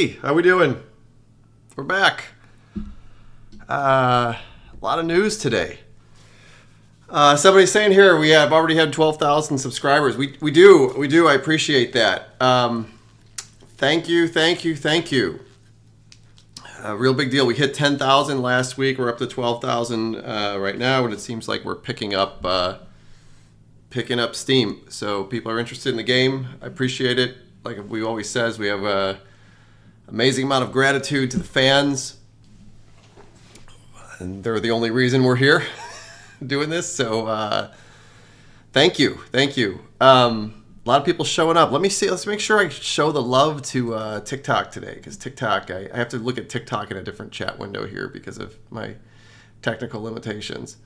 Hey, how we doing? We're back. A lot of news today. Somebody's saying here we have already had 12,000 subscribers. We do. I appreciate that. Thank you. Real big deal. We hit 10,000 last week. We're up to 12,000 right now, and it seems like we're picking up steam. So people are interested in the game. I appreciate it. Like we always says, we have a amazing amount of gratitude to the fans, and they're the only reason we're here doing this. So thank you. A lot of people showing up. Let's make sure I show the love to TikTok today, because TikTok, I have to look at TikTok in a different chat window here because of my technical limitations.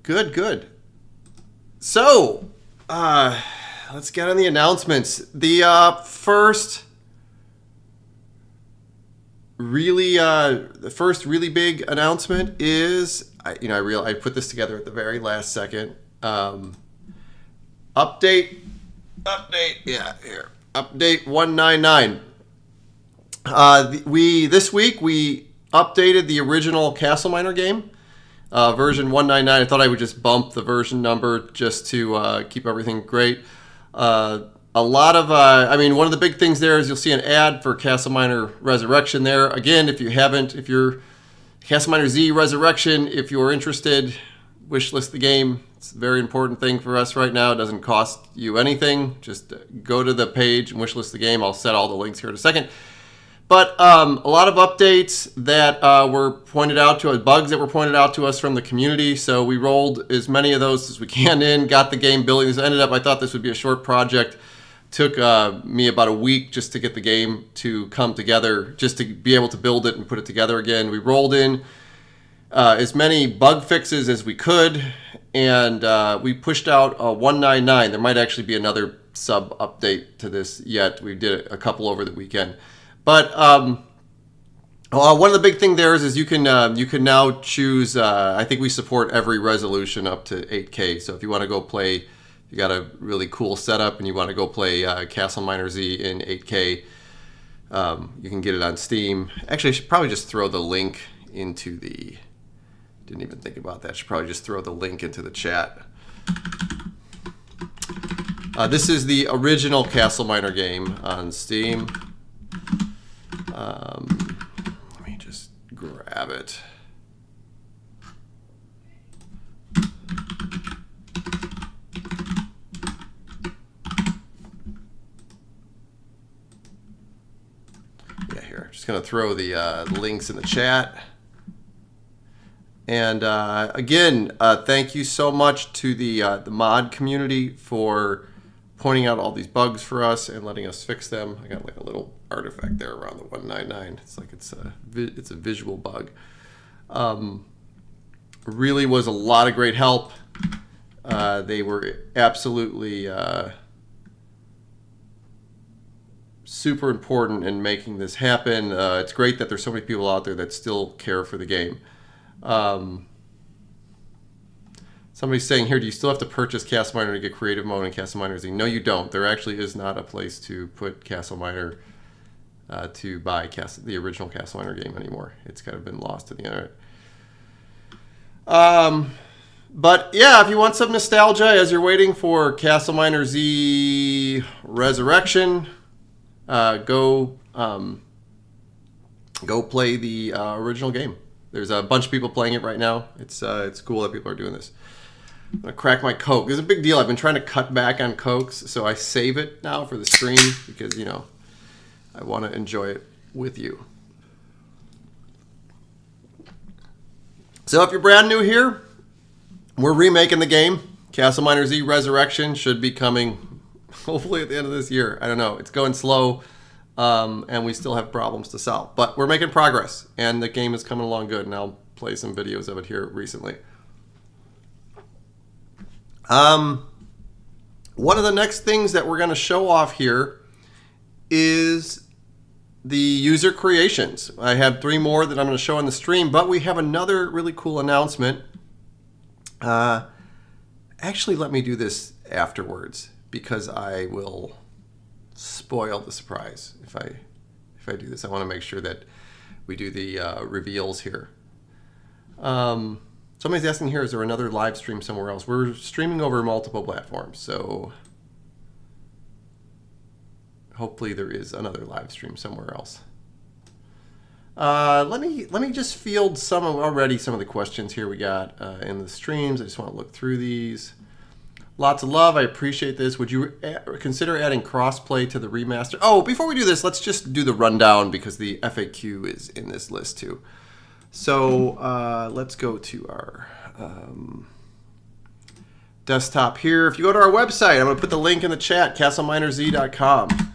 Good. So let's get on the announcements. The first really big announcement is, I put this together at the very last second. Update 199. This week we updated the original CastleMiner game, version 199. I thought I would just bump the version number just to keep everything great. A lot of, one of the big things there is you'll see an ad for CastleMiner Resurrection there. Again, if you're CastleMiner Z Resurrection, if you're interested, wishlist the game. It's a very important thing for us right now. It doesn't cost you anything. Just go to the page and wishlist the game. I'll set all the links here in a second. But a lot of updates that were pointed out to us, bugs that were pointed out to us from the community. So we rolled as many of those as we can in, got the game building. I thought this would be a short project. Took me about a week just to get the game to come together, just to be able to build it and put it together again. We rolled in as many bug fixes as we could, and we pushed out 199. There might actually be another sub update to this yet. We did a couple over the weekend. But one of the big thing there is you can now choose. I think we support every resolution up to 8K. So if you want to go play, you got a really cool setup and you want to go play CastleMiner Z in 8K, you can get it on Steam. Actually, I should probably just throw the link into the. Didn't even think about that. I should probably just throw the link into the chat. This is the original CastleMiner game on Steam. Let me just grab it. Yeah, here. Just going to throw the links in the chat. And again, thank you so much to the mod community for pointing out all these bugs for us and letting us fix them. I got like a little artifact there around the 199. It's like it's a visual bug. Really was a lot of great help. They were absolutely super important in making this happen. It's great that there's so many people out there that still care for the game. Somebody's saying here, do you still have to purchase CastleMiner to get creative mode in CastleMiner Z? No, you don't. There actually is not a place to put CastleMiner to buy the original CastleMiner game anymore. It's kind of been lost to the internet. But yeah, if you want some nostalgia as you're waiting for CastleMiner Z Resurrection, go play the original game. There's a bunch of people playing it right now. It's cool that people are doing this. I'm going to crack my Coke. This is a big deal. I've been trying to cut back on Cokes, so I save it now for the stream because, I want to enjoy it with you. So if you're brand new here, we're remaking the game. CastleMiner Z Resurrection should be coming hopefully at the end of this year. I don't know. It's going slow. And we still have problems to solve. But we're making progress, and the game is coming along good, and I'll play some videos of it here recently. One of the next things that we're going to show off here is the user creations. I have 3 more that I'm going to show on the stream, but we have another really cool announcement. Actually, let me do this afterwards, because I will spoil the surprise if I do this. I want to make sure that we do the reveals here. Somebody's asking here, is there another live stream somewhere else? We're streaming over multiple platforms, so hopefully there is another live stream somewhere else. Let me just field some of the questions here we got in the streams. I just want to look through these. Lots of love. I appreciate this. Would you consider adding crossplay to the remaster? Oh, before we do this, let's just do the rundown because the FAQ is in this list too. So let's go to our desktop here. If you go to our website, I'm going to put the link in the chat, CastleMinerZ.com.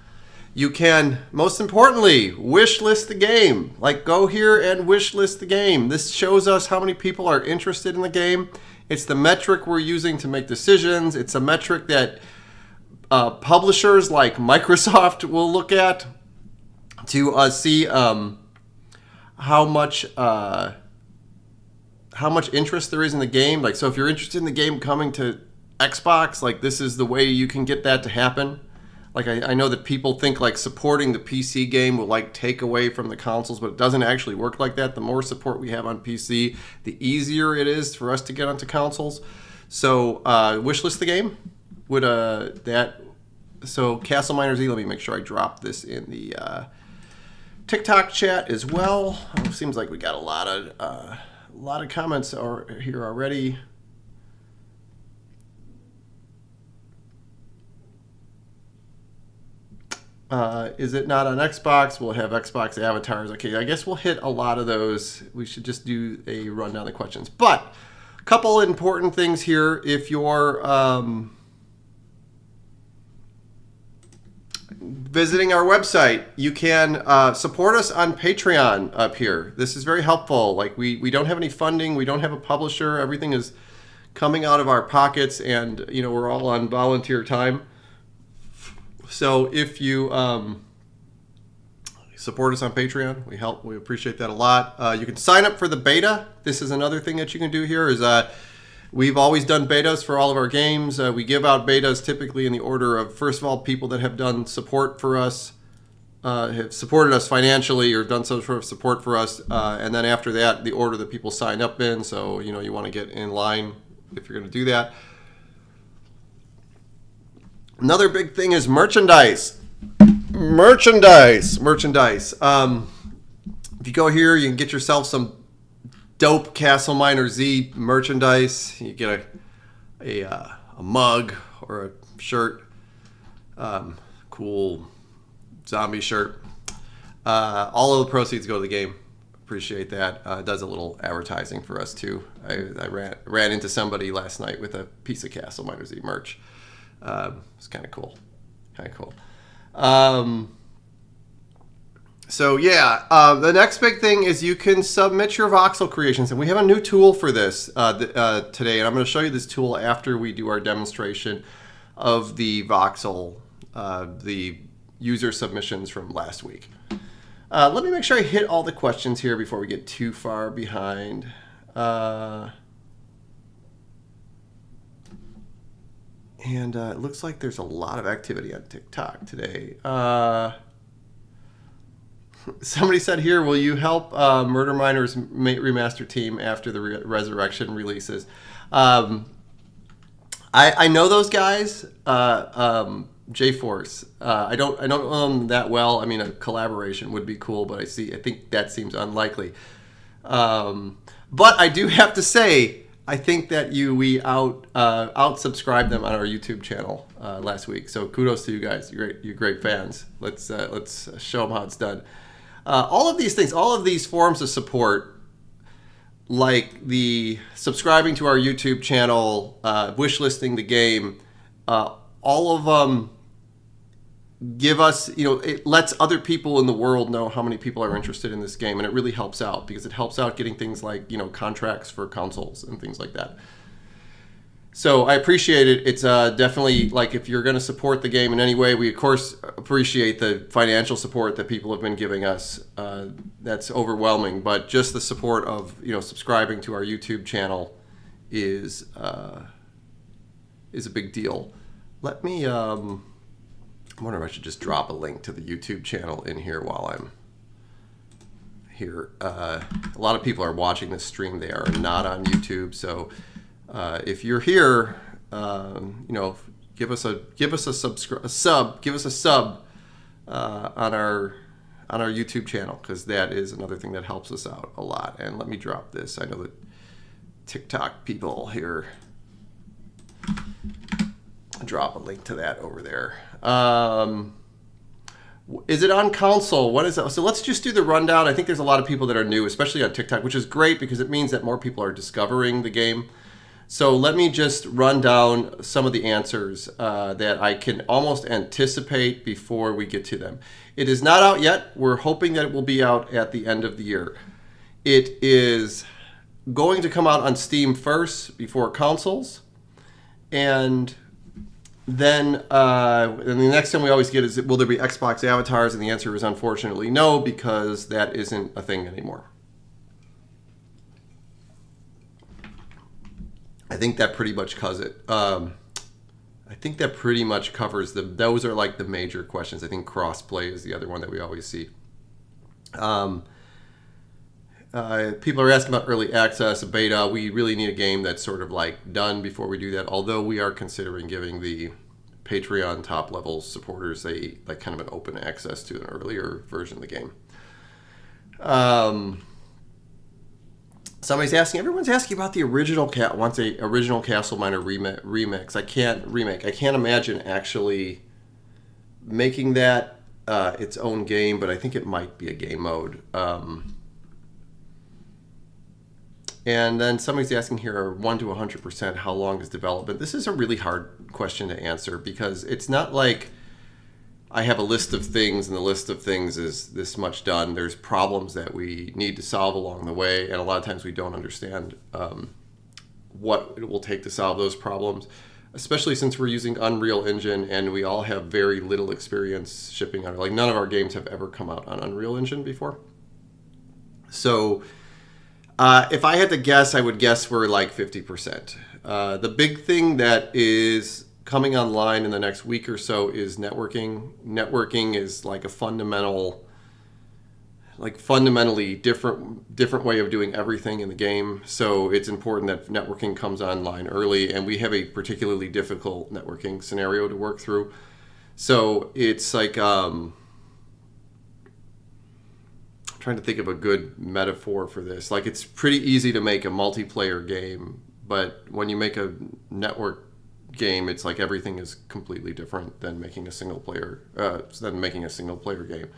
You can, most importantly, wish list the game. Like, go here and wish list the game. This shows us how many people are interested in the game. It's the metric we're using to make decisions. It's a metric that publishers like Microsoft will look at to see how much interest there is in the game. Like, so if you're interested in the game coming to Xbox, like, this is the way you can get that to happen. Like, I know that people think like supporting the PC game will like take away from the consoles, but it doesn't actually work like that. The more support we have on PC, the easier it is for us to get onto consoles. So wishlist the game. Would so CastleMiner Z, let me make sure I drop this in the TikTok chat as well. It seems like we got a lot of comments here already. Is it not on Xbox? We'll have Xbox avatars. Okay, I guess we'll hit a lot of those. We should just do a rundown of the questions. But a couple important things here. If you're visiting our website, you can support us on Patreon up here. This is very helpful. Like, we don't have any funding. We don't have a publisher. Everything is coming out of our pockets, and we're all on volunteer time. So if you support us on Patreon, we appreciate that a lot. You can sign up for the beta. This is another thing that you can do here is we've always done betas for all of our games. We give out betas typically in the order of, first of all, people that have done support for us, have supported us financially or done some sort of support for us. And then after that, the order that people sign up in. So, you want to get in line if you're going to do that. Another big thing is merchandise. Merchandise. If you go here, you can get yourself some dope CastleMiner Z merchandise. You get a mug or a shirt. Cool zombie shirt. All of the proceeds go to the game. Appreciate that. It does a little advertising for us too. I ran into somebody last night with a piece of CastleMiner Z merch. It's kind of cool. So yeah, the next big thing is you can submit your voxel creations, and we have a new tool for this today, and I'm going to show you this tool after we do our demonstration of the voxel, the user submissions from last week. Let me make sure I hit all the questions here before we get too far behind. And it looks like there's a lot of activity on TikTok today. Somebody said here, will you help Murder Miner's Remaster team after the Resurrection releases? I know those guys, J-Force. I don't know them that well. I mean, a collaboration would be cool, but I think that seems unlikely. But I do have to say, I think that we out-subscribed them on our YouTube channel last week. So kudos to you guys. You're great fans. Let's show them how it's done. All of these things, all of these forms of support, like the subscribing to our YouTube channel, wishlisting the game, all of them give us, it lets other people in the world know how many people are interested in this game, and it really helps out because it helps out getting things like, contracts for consoles and things like that. So I appreciate it. It's definitely, like, if you're going to support the game in any way, we of course appreciate the financial support that people have been giving us. That's overwhelming, but just the support of, subscribing to our YouTube channel is a big deal. Let me I wonder if I should just drop a link to the YouTube channel in here while I'm here. A lot of people are watching this stream. They are not on YouTube, so if you're here, give us a sub on our YouTube channel, because that is another thing that helps us out a lot. And let me drop this. I know that TikTok people here, drop a link to that over there. Is it on console? What is that? So let's just do the rundown. I think there's a lot of people that are new, especially on TikTok, which is great because it means that more people are discovering the game. So let me just run down some of the answers that I can almost anticipate before we get to them. It is not out yet. We're hoping that it will be out at the end of the year. It is going to come out on Steam first before consoles. And then and the next thing we always get is, will there be Xbox avatars? And the answer is unfortunately no, because that isn't a thing anymore. I think that pretty much covers it. I think that pretty much covers those are like the major questions. I think crossplay is the other one that we always see. People are asking about early access, beta. We really need a game that's sort of like done before we do that. Although we are considering giving the Patreon top level supporters like kind of an open access to an earlier version of the game. Somebody's asking. Everyone's asking about the original wants a original CastleMiner remix. I can't imagine actually making that its own game, but I think it might be a game mode. And then somebody's asking here, 1 to 100%, how long is development? This is a really hard question to answer because it's not like I have a list of things and the list of things is this much done. There's problems that we need to solve along the way, and a lot of times we don't understand what it will take to solve those problems, especially since we're using Unreal Engine and we all have very little experience shipping on it. Like none of our games have ever come out on Unreal Engine before. So if I had to guess, I would guess we're like 50%. The big thing that is coming online in the next week or so is networking. Networking is like a fundamentally different way of doing everything in the game. So it's important that networking comes online early, and we have a particularly difficult networking scenario to work through. So it's like I'm trying to think of a good metaphor for this. Like it's pretty easy to make a multiplayer game, but when you make a network game, it's like everything is completely different than making a single player game.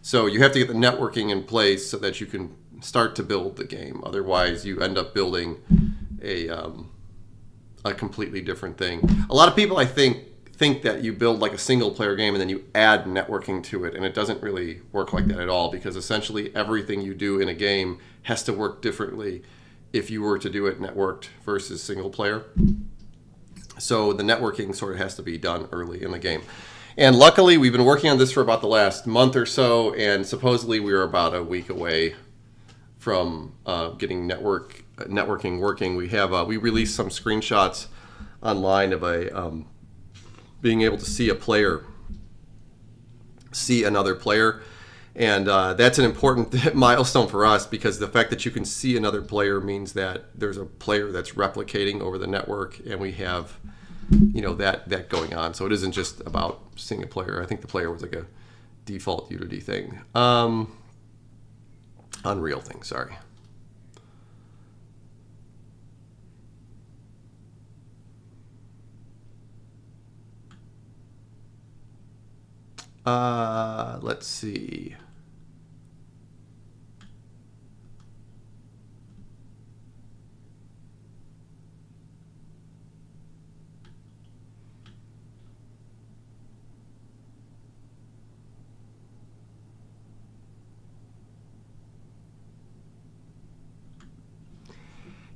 So you have to get the networking in place so that you can start to build the game. Otherwise, you end up building a completely different thing. A lot of people, I think that you build like a single player game and then you add networking to it, and it doesn't really work like that at all, because essentially everything you do in a game has to work differently if you were to do it networked versus single player. So the networking sort of has to be done early in the game. And luckily, we've been working on this for about the last month or so, and supposedly we were about a week away from getting networking working. We released some screenshots online of being able to see another player. And that's an important milestone for us, because the fact that you can see another player means that there's a player that's replicating over the network, and we have, that going on. So it isn't just about seeing a player. I think the player was like a default Unity thing, Unreal thing. Sorry. Let's see.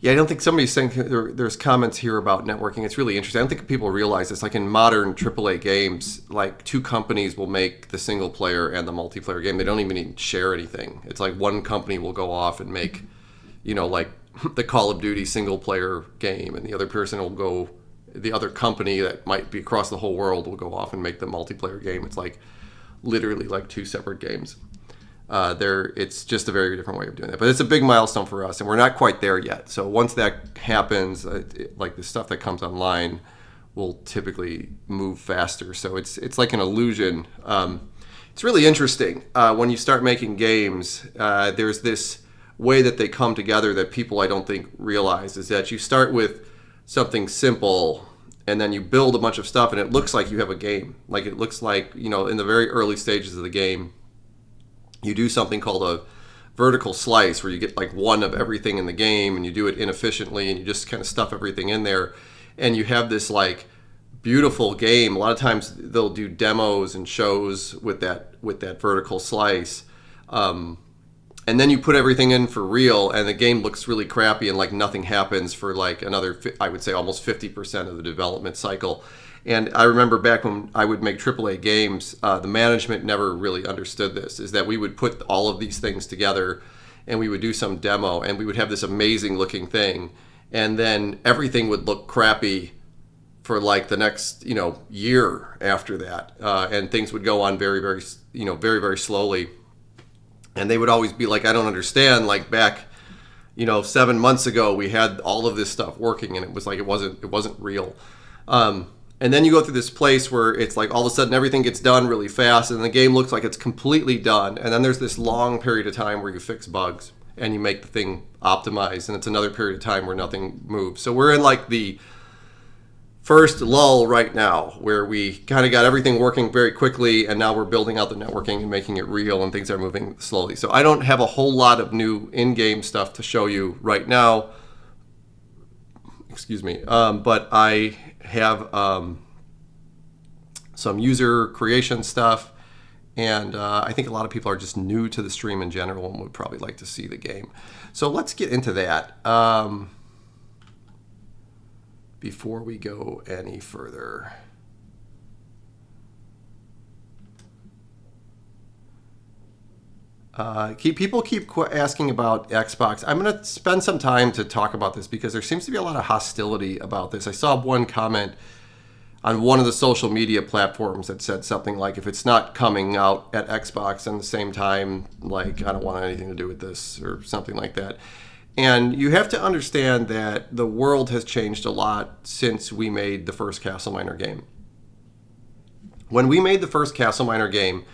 Yeah, I don't think somebody's saying there's comments here about networking. It's really interesting. I don't think people realize this. Like in modern AAA games, like two companies will make the single player and the multiplayer game. They don't even need to share anything. It's like one company will go off and make, like the Call of Duty single player game, and the other person will go the other company that might be across the whole world will go off and make the multiplayer game. It's like literally like two separate games. It's just a very different way of doing that. But it's a big milestone for us, and we're not quite there yet. So once that happens, like the stuff that comes online will typically move faster. So it's like an illusion. It's really interesting when you start making games. There's this way that they come together that people I don't think realize, is that you start with something simple and then you build a bunch of stuff and it looks like you have a game. Like it looks like, in the very early stages of the game, you do something called a vertical slice where you get like one of everything in the game and you do it inefficiently and you just kind of stuff everything in there and you have this like beautiful game. A lot of times they'll do demos and shows with that vertical slice. And then you put everything in for real and the game looks really crappy and like nothing happens for like another, I would say almost 50% of the development cycle. And I remember back when I would make AAA games, the management never really understood this, is that we would put all of these things together and we would do some demo and we would have this amazing looking thing. And then everything would look crappy for like the next, year after that. And things would go on very, very, very, very slowly. And they would always be like, I don't understand, like back, 7 months ago, we had all of this stuff working and it was like, it wasn't real. And then you go through this place where it's like all of a sudden everything gets done really fast and the game looks like it's completely done. And then there's this long period of time where you fix bugs and you make the thing optimized. And it's another period of time where nothing moves. So we're in like the first lull right now where we kind of got everything working very quickly and now we're building out the networking and making it real and things are moving slowly. So I don't have a whole lot of new in-game stuff to show you right now. Excuse me. But I have some user creation stuff, and I think a lot of people are just new to the stream in general and would probably like to see the game. So let's get into that before we go any further. People keep asking about Xbox. I'm going to spend some time to talk about this because there seems to be a lot of hostility about this. I saw one comment on one of the social media platforms that said something like, if it's not coming out at Xbox at the same time, like, I don't want anything to do with this, or something like that. And you have to understand that the world has changed a lot since we made the first CastleMiner game. When we made the first CastleMiner game,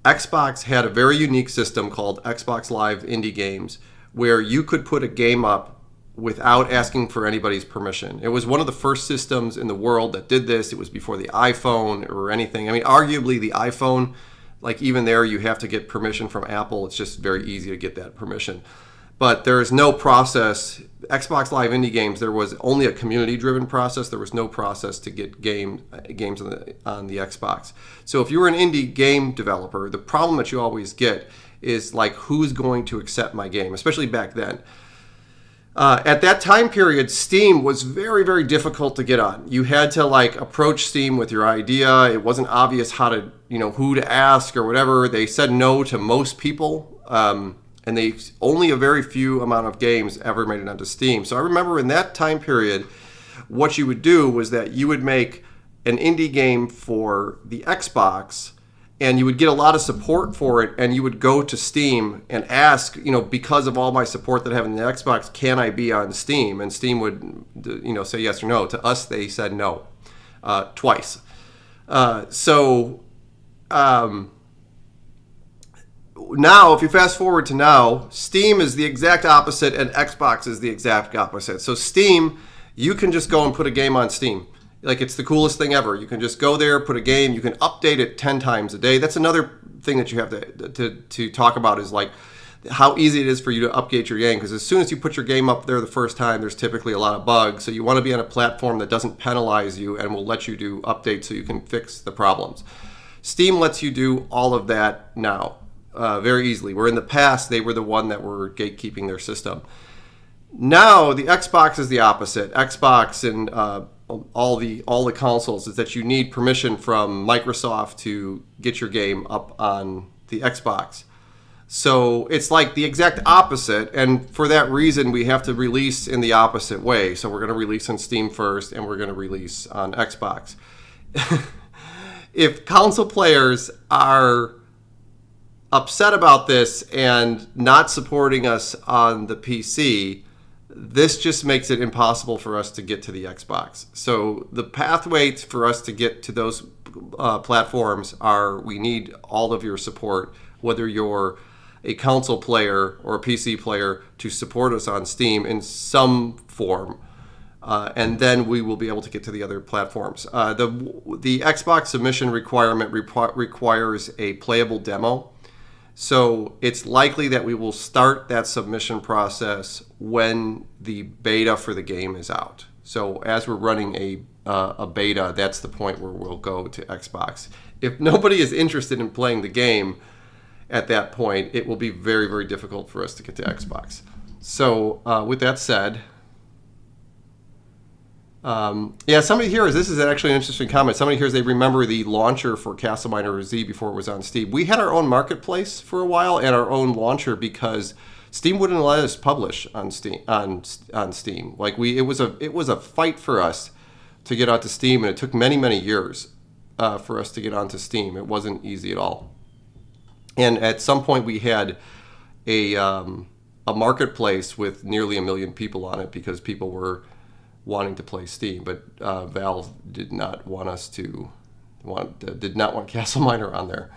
Xbox had a very unique system called Xbox Live Indie Games, where you could put a game up without asking for anybody's permission. It was one of the first systems in the world that did this. It was before the iPhone or anything. I mean, arguably the iPhone, like even there you have to get permission from Apple. It's just very easy to get that permission. But there is no process. Xbox Live Indie Games, there was only a community-driven process. There was no process to get games on the Xbox. So if you were an indie game developer, the problem that you always get is like, who's going to accept my game, especially back then. At that time period, Steam was very, very difficult to get on. You had to like approach Steam with your idea. It wasn't obvious how to, who to ask or whatever. They said no to most people. And only a very few amount of games ever made it onto Steam. So I remember in that time period, what you would do was that you would make an indie game for the Xbox, and you would get a lot of support for it, and you would go to Steam and ask, because of all my support that I have in the Xbox, can I be on Steam? And Steam would, say yes or no. To us, they said no, twice. Now, if you fast forward to now, Steam is the exact opposite and Xbox is the exact opposite. So Steam, you can just go and put a game on Steam. Like, it's the coolest thing ever. You can just go there, put a game, you can update it 10 times a day. That's another thing that you have to talk about, is like how easy it is for you to update your game. Because as soon as you put your game up there the first time, there's typically a lot of bugs. So you want to be on a platform that doesn't penalize you and will let you do updates so you can fix the problems. Steam lets you do all of that now. Very easily. Where in the past, they were the one that were gatekeeping their system. Now, the Xbox is the opposite. Xbox and all the consoles is that you need permission from Microsoft to get your game up on the Xbox. So it's like the exact opposite, and for that reason, we have to release in the opposite way. So we're going to release on Steam first, and we're going to release on Xbox. If console players are upset about this and not supporting us on the PC, this just makes it impossible for us to get to the Xbox. So the pathway for us to get to those platforms are, we need all of your support, whether you're a console player or a PC player, to support us on Steam in some form. And then we will be able to get to the other platforms. The Xbox submission requirement requires a playable demo. So it's likely that we will start that submission process when the beta for the game is out. So as we're running a beta, that's the point where we'll go to Xbox. If nobody is interested in playing the game at that point, it will be very, very difficult for us to get to Xbox. So with that said, somebody here this is actually an interesting comment. Somebody here they remember the launcher for CastleMiner Z before it was on Steam. We had our own marketplace for a while and our own launcher because Steam wouldn't let us publish on Steam. Like it was a fight for us to get onto Steam, and it took many years for us to get onto Steam. It wasn't easy at all. And at some point we had a marketplace with nearly 1 million people on it because people were wanting to play Steam, but Valve did not want CastleMiner on there.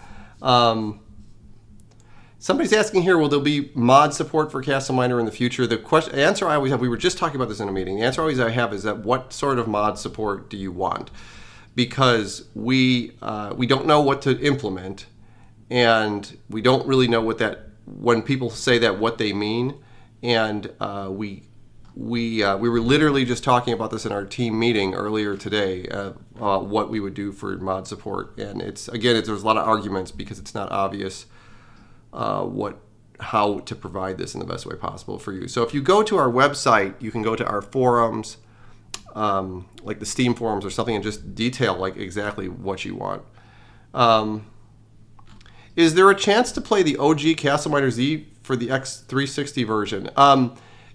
Somebody's asking here, will there be mod support for CastleMiner in the future? The answer I always have, we were just talking about this in a meeting, the answer I have is that what sort of mod support do you want? Because we don't know what to implement, and we don't really know when people say that, what they mean, and we were literally just talking about this in our team meeting earlier today, what we would do for mod support. And there's a lot of arguments because it's not obvious how to provide this in the best way possible for you. So if you go to our website, you can go to our forums, like the Steam forums or something, and just detail like exactly what you want. Is there a chance to play the OG CastleMiner Z for the X360 version?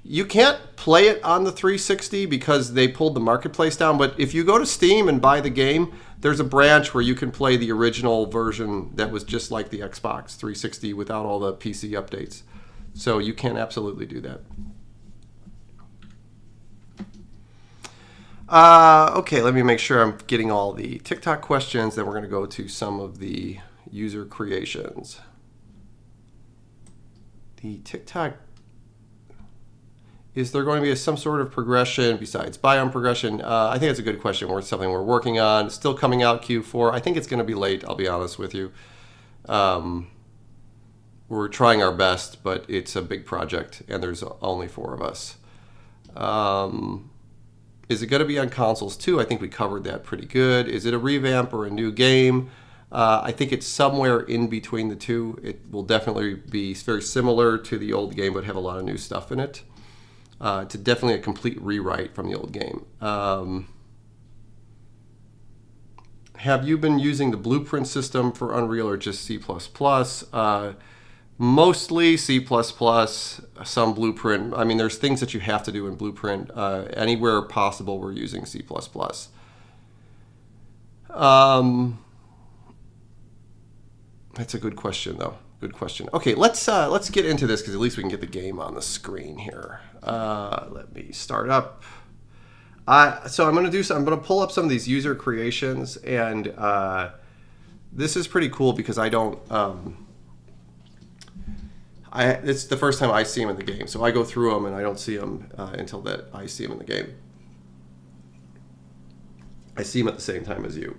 You can't play it on the 360 because they pulled the marketplace down, but if you go to Steam and buy the game, there's a branch where you can play the original version that was just like the Xbox 360 without all the PC updates. So you can absolutely do that. Okay, let me make sure I'm getting all the TikTok questions, then we're going to go to some of the user creations. The TikTok, is there going to be some sort of progression besides biome progression? I think that's a good question. It's something we're working on. It's still coming out Q4. I think it's going to be late, I'll be honest with you. We're trying our best, but it's a big project, and there's only 4 of us. Is it going to be on consoles too? I think we covered that pretty good. Is it a revamp or a new game? I think it's somewhere in between the two. It will definitely be very similar to the old game, but have a lot of new stuff in it. It's definitely a complete rewrite from the old game. Have you been using the Blueprint system for Unreal or just C++? Mostly C++, some Blueprint. I mean, there's things that you have to do in Blueprint. Anywhere possible, we're using C++. That's a good question, though. Good question. Okay, let's get into this because at least we can get the game on the screen here. Let me start up. So I'm going to pull up some of these user creations, and this is pretty cool because I don't. It's the first time I see them in the game, so I go through them and I don't see them until that I see them in the game. I see them at the same time as you.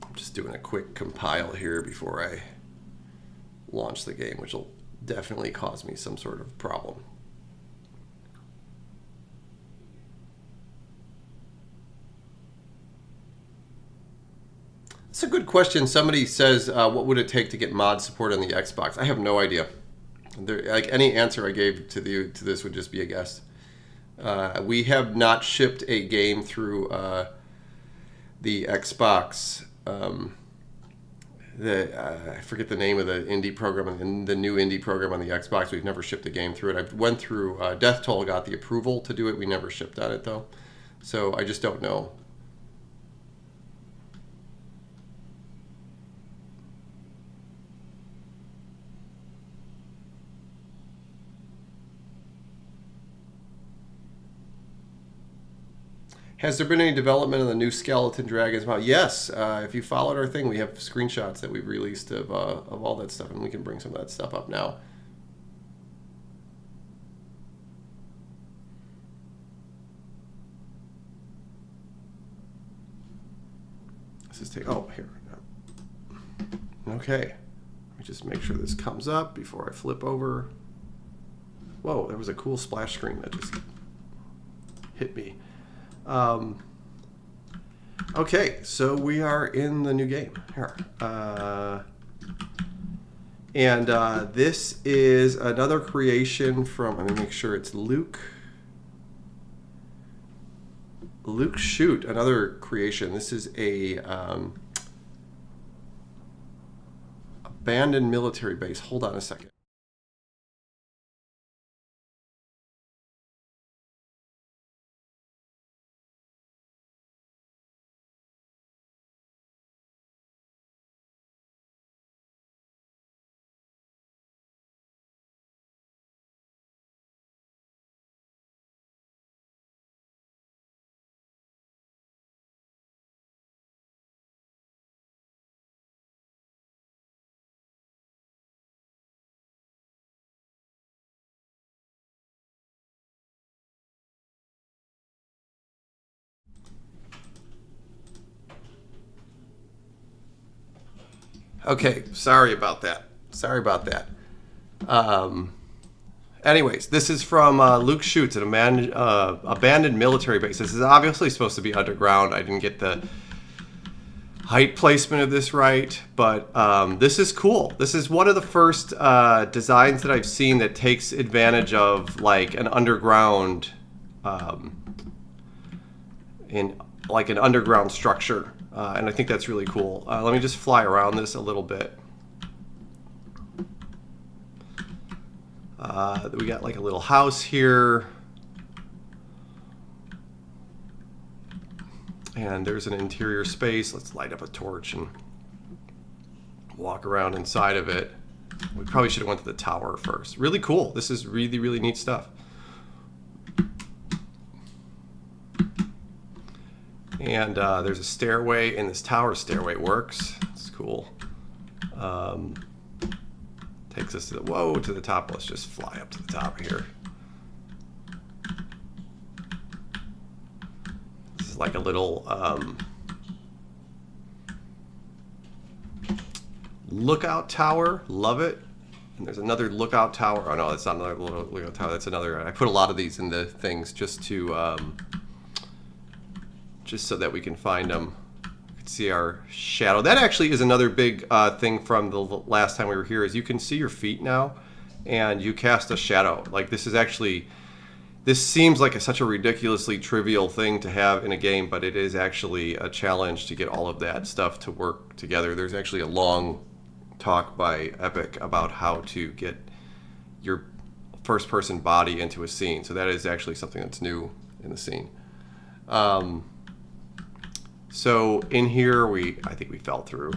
I'm just doing a quick compile here before I launch the game, which will definitely cause me some sort of problem. It's a good question. Somebody says, what would it take to get mod support on the Xbox? I have no idea. Like any answer I gave to this would just be a guess. We have not shipped a game through the Xbox I forget the name of the indie program and the new indie program on the Xbox. We've never shipped a game through it. I went through Death Toll, got the approval to do it. We never shipped on it though, so I just don't know. Has there been any development on the new Skeleton Dragons model? Yes. If you followed our thing, we have screenshots that we've released of all that stuff, and we can bring some of that stuff up now. Let's just take, oh, here. Okay. Let me just make sure this comes up before I flip over. Whoa, there was a cool splash screen that just hit me. Okay, so we are in the new game here. This is another creation from, let me make sure it's Luke Shoot, another creation. This is a abandoned military base. Hold on a second. Okay, sorry about that. Anyways, this is from Luke Shoots, an abandoned military base. This is obviously supposed to be underground. I didn't get the height placement of this right, but this is cool. This is one of the first designs that I've seen that takes advantage of like an underground, in like an underground structure. And I think that's really cool. Let me just fly around this a little bit. We got like a little house here. And there's an interior space. Let's light up a torch and walk around inside of it. We probably should have went to the tower first. Really cool. This is really, really neat stuff. And there's a stairway in this tower. Stairway works. It's cool. Takes us to the, whoa, to the top. Let's just fly up to the top here. This is like a little lookout tower. Love it. And there's another lookout tower. Oh no, that's not another lookout tower. That's another. I put a lot of these in the things just to just so that we can find them. You can see our shadow. That actually is another big thing from the last time we were here, is you can see your feet now and you cast a shadow. Like this is actually, this seems like such a ridiculously trivial thing to have in a game, but it is actually a challenge to get all of that stuff to work together. There's actually a long talk by Epic about how to get your first person body into a scene. So that is actually something that's new in the scene. So in here, I think we fell through.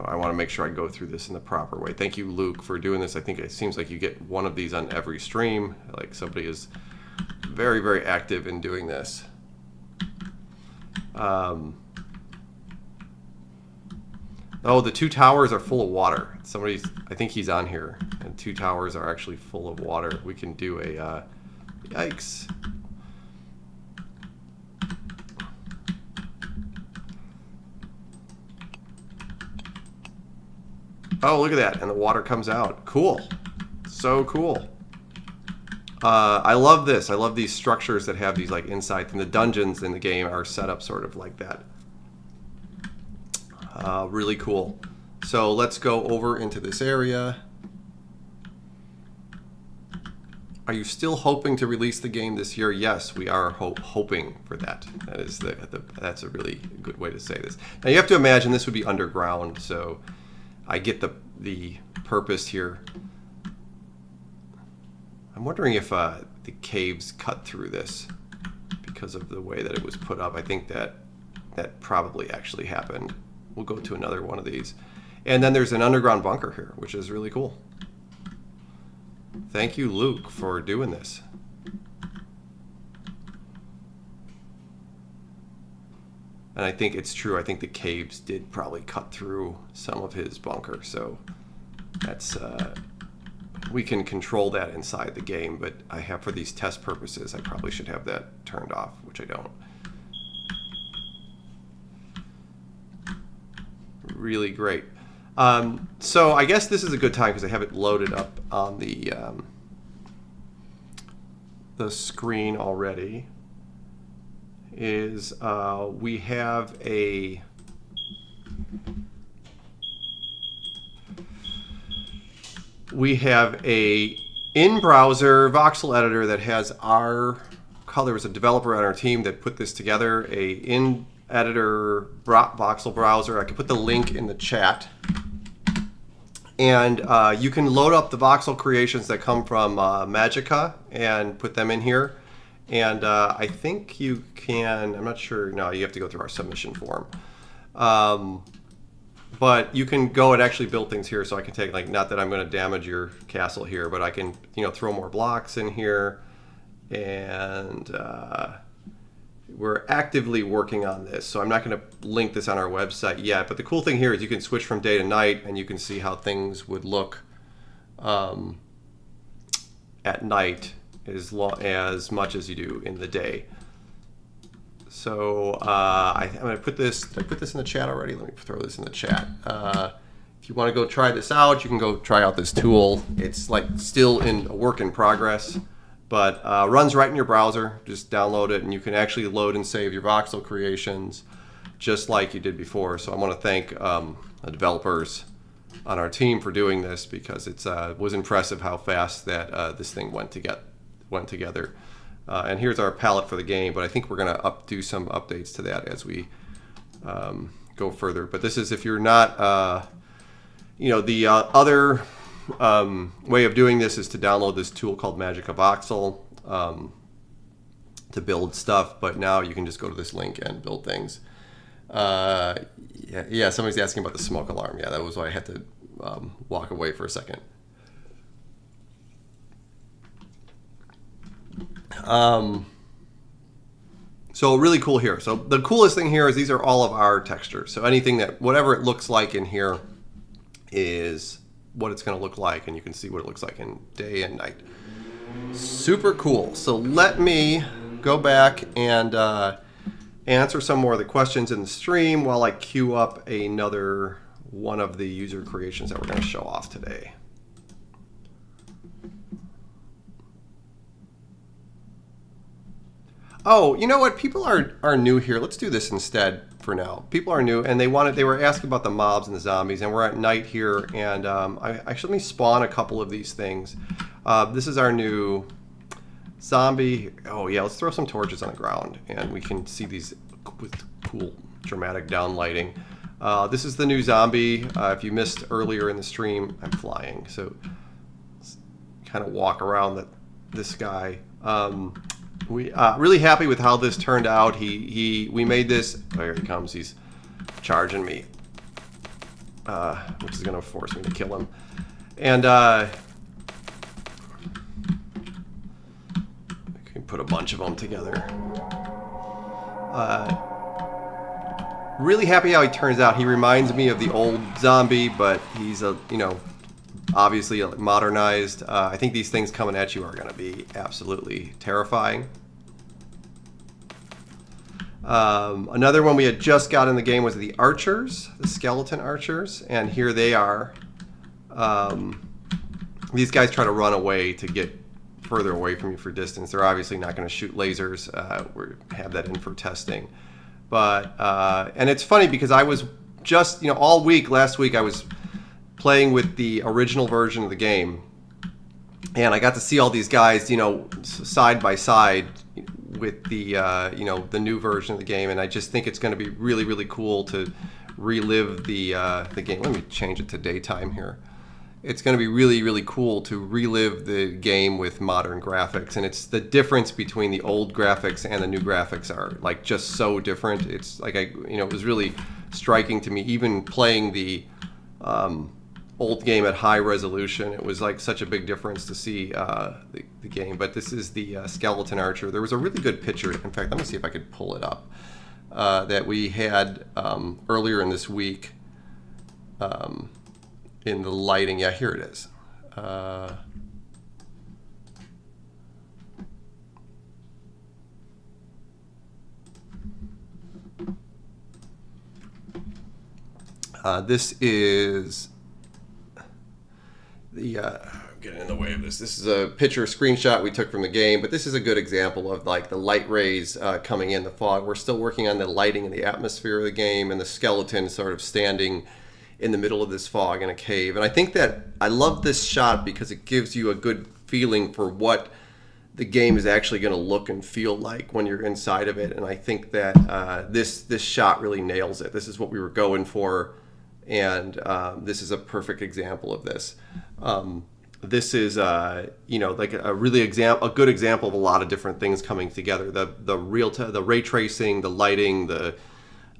I want to make sure I go through this in the proper way. Thank you, Luke, for doing this. I think it seems like you get one of these on every stream. Like somebody is very, very active in doing this. Oh, the two towers are full of water. Somebody's, I think he's on here. And two towers are actually full of water. We can do a, yikes. Oh, look at that. And the water comes out. Cool. So cool. I love this. I love these structures that have these like insights. And the dungeons in the game are set up sort of like that. Really cool. So let's go over into this area. Are you still hoping to release the game this year? Yes, we are hoping for that. That is that's a really good way to say this. Now you have to imagine this would be underground, so I get the purpose here. I'm wondering if the caves cut through this because of the way that it was put up. I think that probably actually happened. We'll go to another one of these. And then there's an underground bunker here, which is really cool. Thank you, Luke, for doing this. And I think it's true. I think the caves did probably cut through some of his bunker. So that's we can control that inside the game. But I have, for these test purposes, I probably should have that turned off, which I don't. Really great. So I guess this is a good time because I have it loaded up on the screen already. Is we have a in-browser Voxil Editor that has our color. There was a developer on our team that put this together, a in-editor Voxil browser. I can put the link in the chat. And you can load up the voxel creations that come from Magica and put them in here. And I think you can, I'm not sure, no, you have to go through our submission form. But you can go and actually build things here. So I can take, like, not that I'm going to damage your castle here, but I can, throw more blocks in here. And we're actively working on this. So I'm not going to link this on our website yet. But the cool thing here is you can switch from day to night, and you can see how things would look at night as much as you do in the day. So I'm going to put this, did I put this in the chat already? Let me throw this in the chat. If you want to go try this out, you can go try out this tool. It's like still in a work in progress, but runs right in your browser. Just download it, and you can actually load and save your voxel creations just like you did before. So I want to thank the developers on our team for doing this, because it was impressive how fast that this thing went together. And here's our palette for the game, but I think we're going to do some updates to that as we go further. But this is, if you're not, the other way of doing this is to download this tool called Magica Voxel to build stuff. But now you can just go to this link and build things. Yeah, somebody's asking about the smoke alarm. Yeah, that was why I had to walk away for a second. So really cool here. So the coolest thing here is these are all of our textures. So anything whatever it looks like in here is what it's going to look like, and you can see what it looks like in day and night. Super cool. So let me go back and answer some more of the questions in the stream while I queue up another one of the user creations that we're going to show off today. Oh, you know what? People are new here. Let's do this instead for now. People are new, and they were asking about the mobs and the zombies, and we're at night here, and let me spawn a couple of these things. This is our new zombie. Oh yeah, let's throw some torches on the ground, and we can see these with cool dramatic downlighting. This is the new zombie. If you missed earlier in the stream, I'm flying, so let's kind of walk around this guy. We really happy with how this turned out. We made this. Oh, here he comes. He's charging me, which is going to force me to kill him. And I can put a bunch of them together. Really happy how he turns out. He reminds me of the old zombie, but he's obviously modernized. I think these things coming at you are going to be absolutely terrifying. Another one we had just got in the game was the archers, the skeleton archers, and here they are. These guys try to run away to get further away from you for distance. They're obviously not going to shoot lasers. We have that in for testing. But and it's funny because I was just all week last week I was playing with the original version of the game, and I got to see all these guys, side by side with the the new version of the game, and I just think it's going to be really, really cool to relive the game. Let me change it to daytime here. It's going to be really, really cool to relive the game with modern graphics, and it's the difference between the old graphics and the new graphics are like just so different. It's like it was really striking to me, even playing the old game at high resolution. It was like such a big difference to see the game. But this is the Skeleton Archer. There was a really good picture. In fact, let me see if I could pull it up that we had earlier in this week. In the lighting, yeah, here it is. This is the I'm getting in the way of this. This is a picture screenshot we took from the game, but this is a good example of like the light rays coming in the fog. We're still working on the lighting and the atmosphere of the game, and the skeleton sort of standing in the middle of this fog in a cave. And I think that I love this shot because it gives you a good feeling for what the game is actually going to look and feel like when you're inside of it. And I think that this shot really nails it. This is what we were going for, and this is a perfect example of this. This is like a good example of a lot of different things coming together. The ray tracing, the lighting,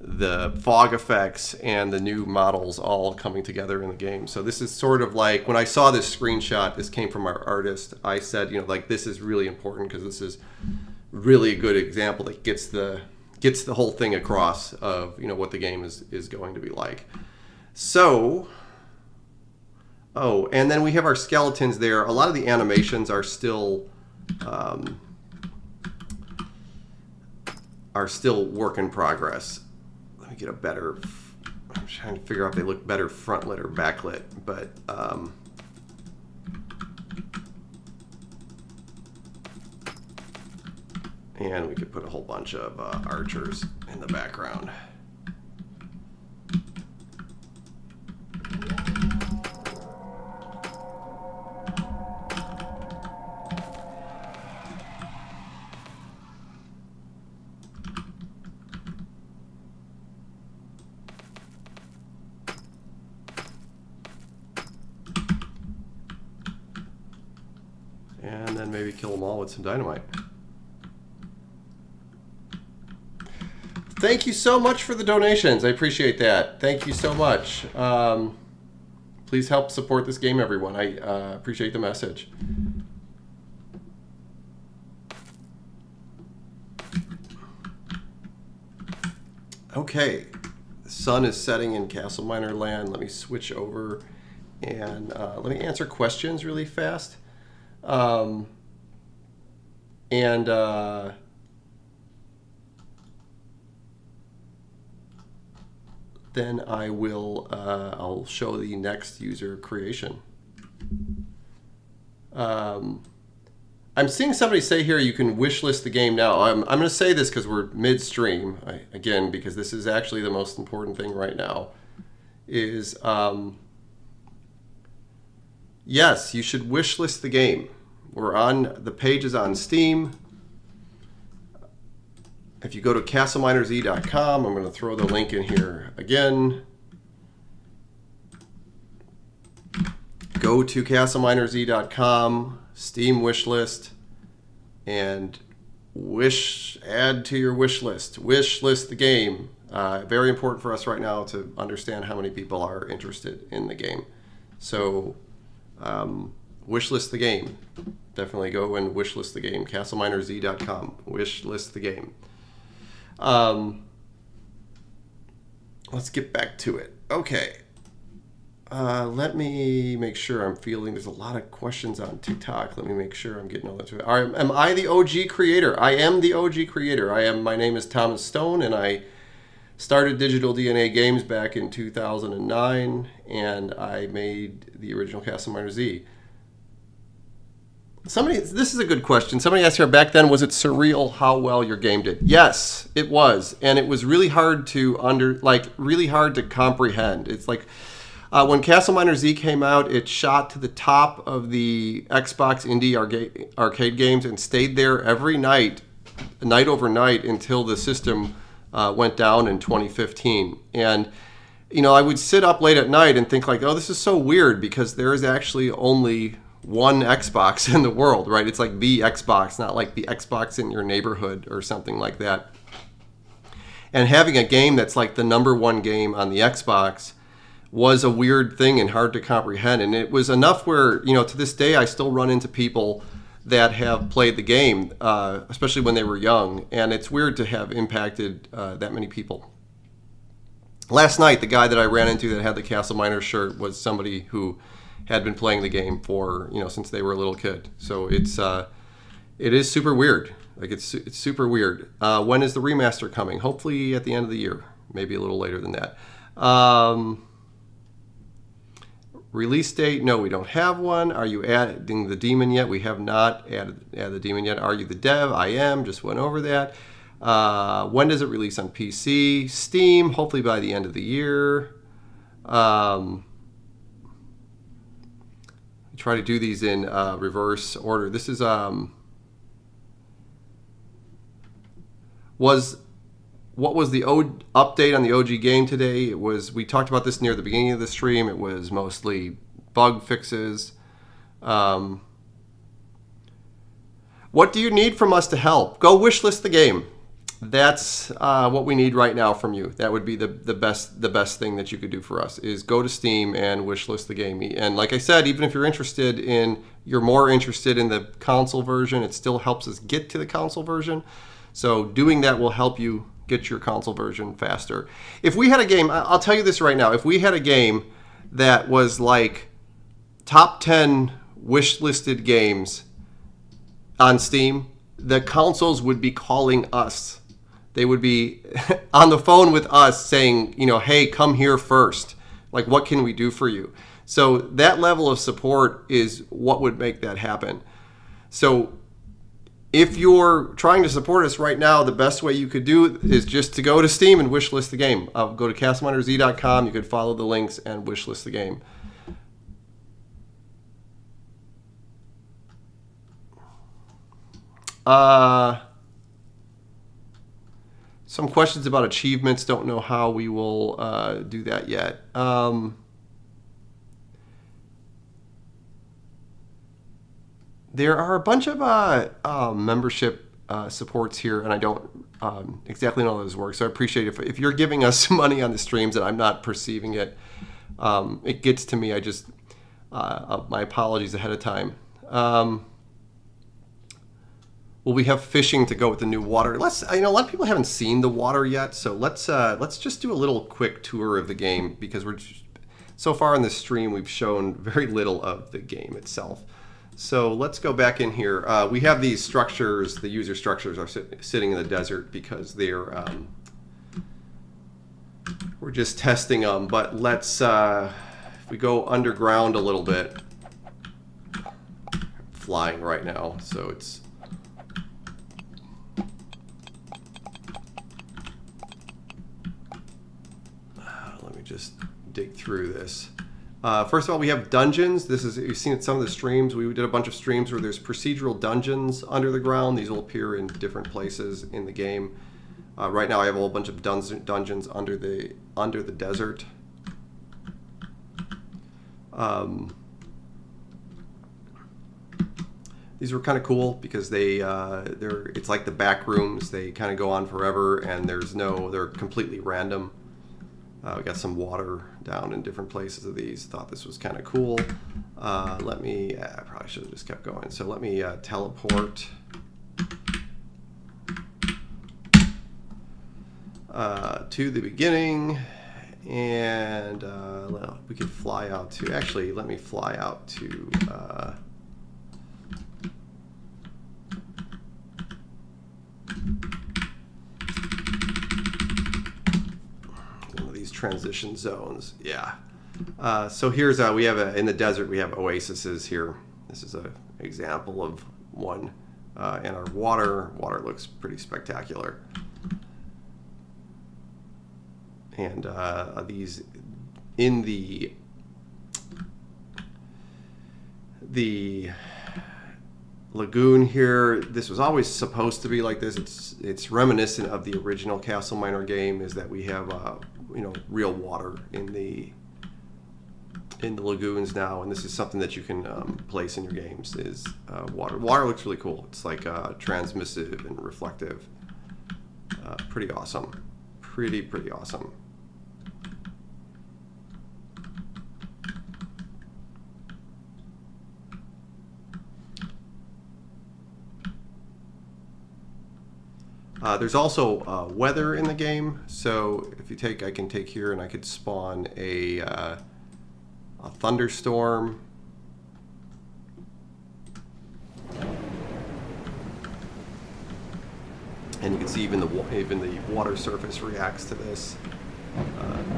the fog effects, and the new models all coming together in the game. So this is sort of like, when I saw this screenshot, this came from our artist, I said, like, this is really important because this is really a good example that gets the whole thing across of what the game is going to be like. So, and then we have our skeletons there. A lot of the animations are still work in progress. Let me get a better, I'm trying to figure out if they look better front lit or backlit, but and we could put a whole bunch of archers in the background. And then maybe kill them all with some dynamite. Thank you so much for the donations. I appreciate that. Thank you so much. Please help support this game, everyone. I appreciate the message. Okay, the sun is setting in CastleMiner land. Let me switch over and let me answer questions really fast. Then I will I'll show the next user creation. I'm seeing somebody say here you can wishlist the game now. I'm going to say this because we're midstream, again, because this is actually the most important thing right now, is yes, you should wishlist the game. The page is on Steam. If you go to CastleMinerZ.com, I'm going to throw the link in here again. Go to CastleMinerZ.com, Steam wishlist, and add to your wish list. Wishlist the game. Very important for us right now to understand how many people are interested in the game. So wishlist the game. Definitely go and wishlist the game. CastleMinerZ.com. Wishlist the game. Let's get back to it. Okay. Let me make sure I'm fielding. There's a lot of questions on TikTok. Let me make sure I'm getting all that. All right, am I the OG creator? I am the OG creator. My name is Thomas Stone, and I started Digital DNA Games back in 2009, and I made the original CastleMiner Z. This is a good question. Somebody asked here, back then, was it surreal how well your game did? Yes, it was, and it was really hard to really hard to comprehend. It's like when CastleMiner Z came out, it shot to the top of the Xbox indie arcade games and stayed there every night over night until the system went down in 2015. And I would sit up late at night and think like, oh, this is so weird because there is actually only one Xbox in the world, right? It's like the Xbox, not like the Xbox in your neighborhood or something like that. And having a game that's like the #1 game on the Xbox was a weird thing and hard to comprehend. And it was enough where, to this day, I still run into people that have played the game, especially when they were young. And it's weird to have impacted that many people. Last night, the guy that I ran into that had the CastleMiner shirt was somebody who had been playing the game for, since they were a little kid. So it is super weird. Like it's super weird. When is the remaster coming? Hopefully at the end of the year, maybe a little later than that. Release date? No, we don't have one. Are you adding the demon yet? We have not added the demon yet. Are you the dev? I am. Just went over that. When does it release on PC? Steam, hopefully by the end of the year. Try to do these in reverse order. This is what was the update on the OG game today? We talked about this near the beginning of the stream. It was mostly bug fixes. What do you need from us to help? Go wishlist the game. That's what we need right now from you. That would be the best thing that you could do for us is go to Steam and wishlist the game. And like I said, even if you're more interested in the console version, it still helps us get to the console version. So doing that will help you get your console version faster. If we had a game, I'll tell you this right now, if we had a game that was like top 10 wish-listed games on Steam, the consoles would be calling us. They would be on the phone with us saying, hey, come here first. Like, what can we do for you? So that level of support is what would make that happen. So if you're trying to support us right now, the best way you could do is just to go to Steam and wishlist the game. Go to CastleMinerZ.com. You could follow the links and wishlist the game. Some questions about achievements. Don't know how we will do that yet. There are a bunch of membership supports here, and I don't exactly know how those work. So I appreciate if you're giving us money on the streams and I'm not perceiving it. It gets to me. I just my apologies ahead of time. Will we have fishing to go with the new water? A lot of people haven't seen the water yet, so let's just do a little quick tour of the game because so far in this stream we've shown very little of the game itself. So let's go back in here. We have these structures. The user structures are sitting in the desert because they're we're just testing them. But let's if we go underground a little bit. I'm flying right now, so it's. Let me just dig through this. First of all, we have dungeons. You've seen it some of the streams. We did a bunch of streams where there's procedural dungeons under the ground. These will appear in different places in the game. Right now, I have a whole bunch of dungeons under the desert. These were kind of cool because it's like the back rooms. They kind of go on forever, and they're completely random. We got some water down in different places of these. Thought this was kind of cool. I probably should have just kept going. So let me teleport to the beginning. And we could fly out to, actually, let me fly out to transition zones. Yeah. So here's we have in the desert we have oases here. This is an example of one. And our water looks pretty spectacular. And these in the lagoon here, this was always supposed to be like this. It's reminiscent of the original CastleMiner game, is that we have real water in the lagoons now, and this is something that you can place in your games. Is water. Water looks really cool. It's like transmissive and reflective. Pretty awesome. Pretty awesome. There's also weather in the game. So if you take, I can take here and I could spawn a thunderstorm. And you can see even the water surface reacts to this,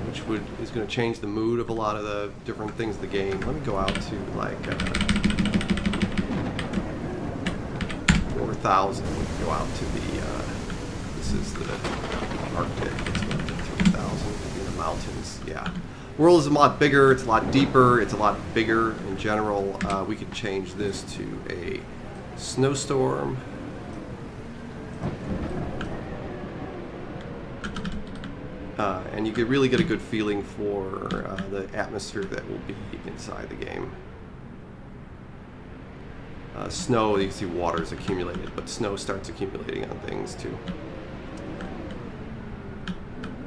which is going to change the mood of a lot of the different things in the game. Let me go out to like 4,000. Go out to the this is the Arctic. It's about 3,000 in the mountains. Yeah, world is a lot bigger. It's a lot deeper. It's a lot bigger in general. We could change this to a snowstorm. And you could really get a good feeling for the atmosphere that will be inside the game. Snow, you can see water is accumulated, but snow starts accumulating on things too.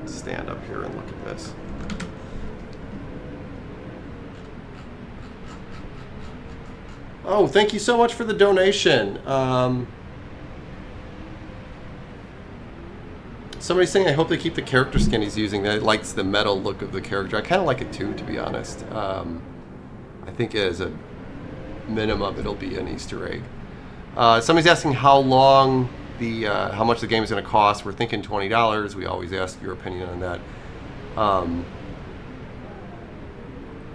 Stand up here and look at this. Oh, thank you so much for the donation. Somebody's saying, I hope they keep the character skin he's using. That likes the metal look of the character. I kind of like it too, to be honest. I think as a minimum, it'll be an Easter egg. Somebody's asking how long how much the game is going to cost. We're thinking $20. We always ask your opinion on that.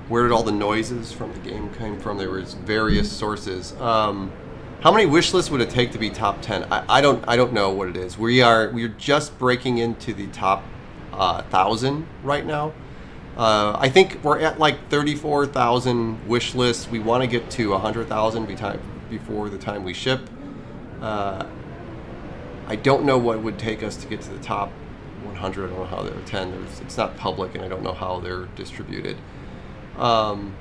Where did all the noises from the game come from? There was various sources. How many wish lists would it take to be top 10? I don't know what it is. We're just breaking into the top 1,000 right now. I think we're at like 34,000 wish lists. We want to get to 100,000 before the time we ship. I don't know what it would take us to get to the top 100. I don't know how they're 10. It's not public, and I don't know how they're distributed. Can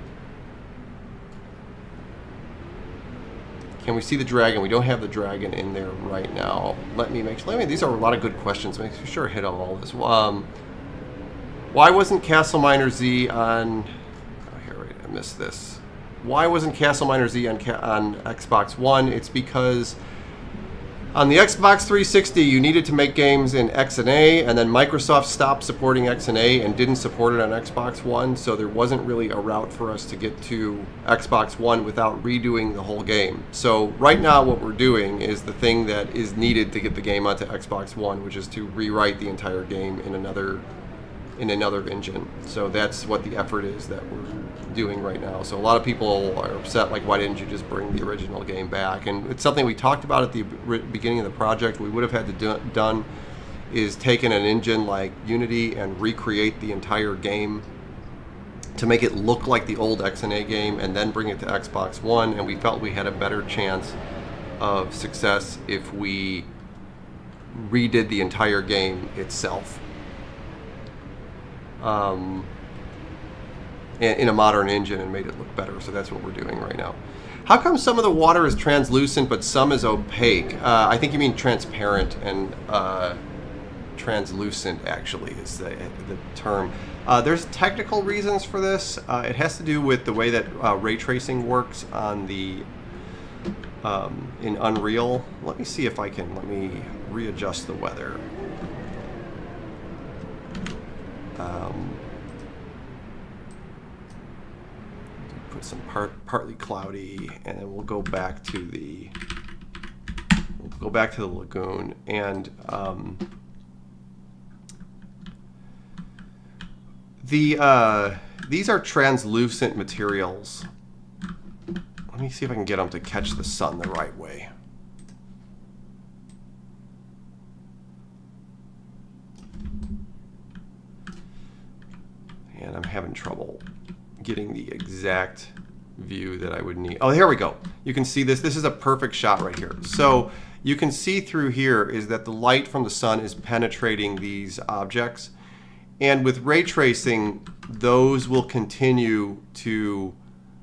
we see the dragon? We don't have the dragon in there right now. Let me make sure. These are a lot of good questions. Make sure I hit on all this. Why wasn't CastleMiner Z on? Oh, here, wait, I missed this. Why wasn't CastleMiner Z on Xbox One? It's because on the Xbox 360, you needed to make games in XNA, and then Microsoft stopped supporting XNA and didn't support it on Xbox One, so there wasn't really a route for us to get to Xbox One without redoing the whole game. So right now what we're doing is the thing that is needed to get the game onto Xbox One, which is to rewrite the entire game in another engine. So that's what the effort is that we're doing right now. So a lot of people are upset, like, why didn't you just bring the original game back? And it's something we talked about at the beginning of the project. We would have had to done is taken an engine like Unity and recreate the entire game to make it look like the old XNA game and then bring it to Xbox One, and we felt we had a better chance of success if we redid the entire game itself. In a modern engine and made it look better. So that's what we're doing right now. How come some of the water is translucent but some is opaque? I think you mean transparent, and translucent actually is the term. There's technical reasons for this. It has to do with the way that ray tracing works on the in Unreal. Let me see if let me readjust the weather. Put some partly cloudy, and then we'll go back to the lagoon, and these are translucent materials. Let me see if I can get them to catch the sun the right way. And I'm having trouble getting the exact view that I would need. Oh, here we go. You can see this. This is a perfect shot right here. So you can see through here is that the light from the sun is penetrating these objects, And with ray tracing, those will continue to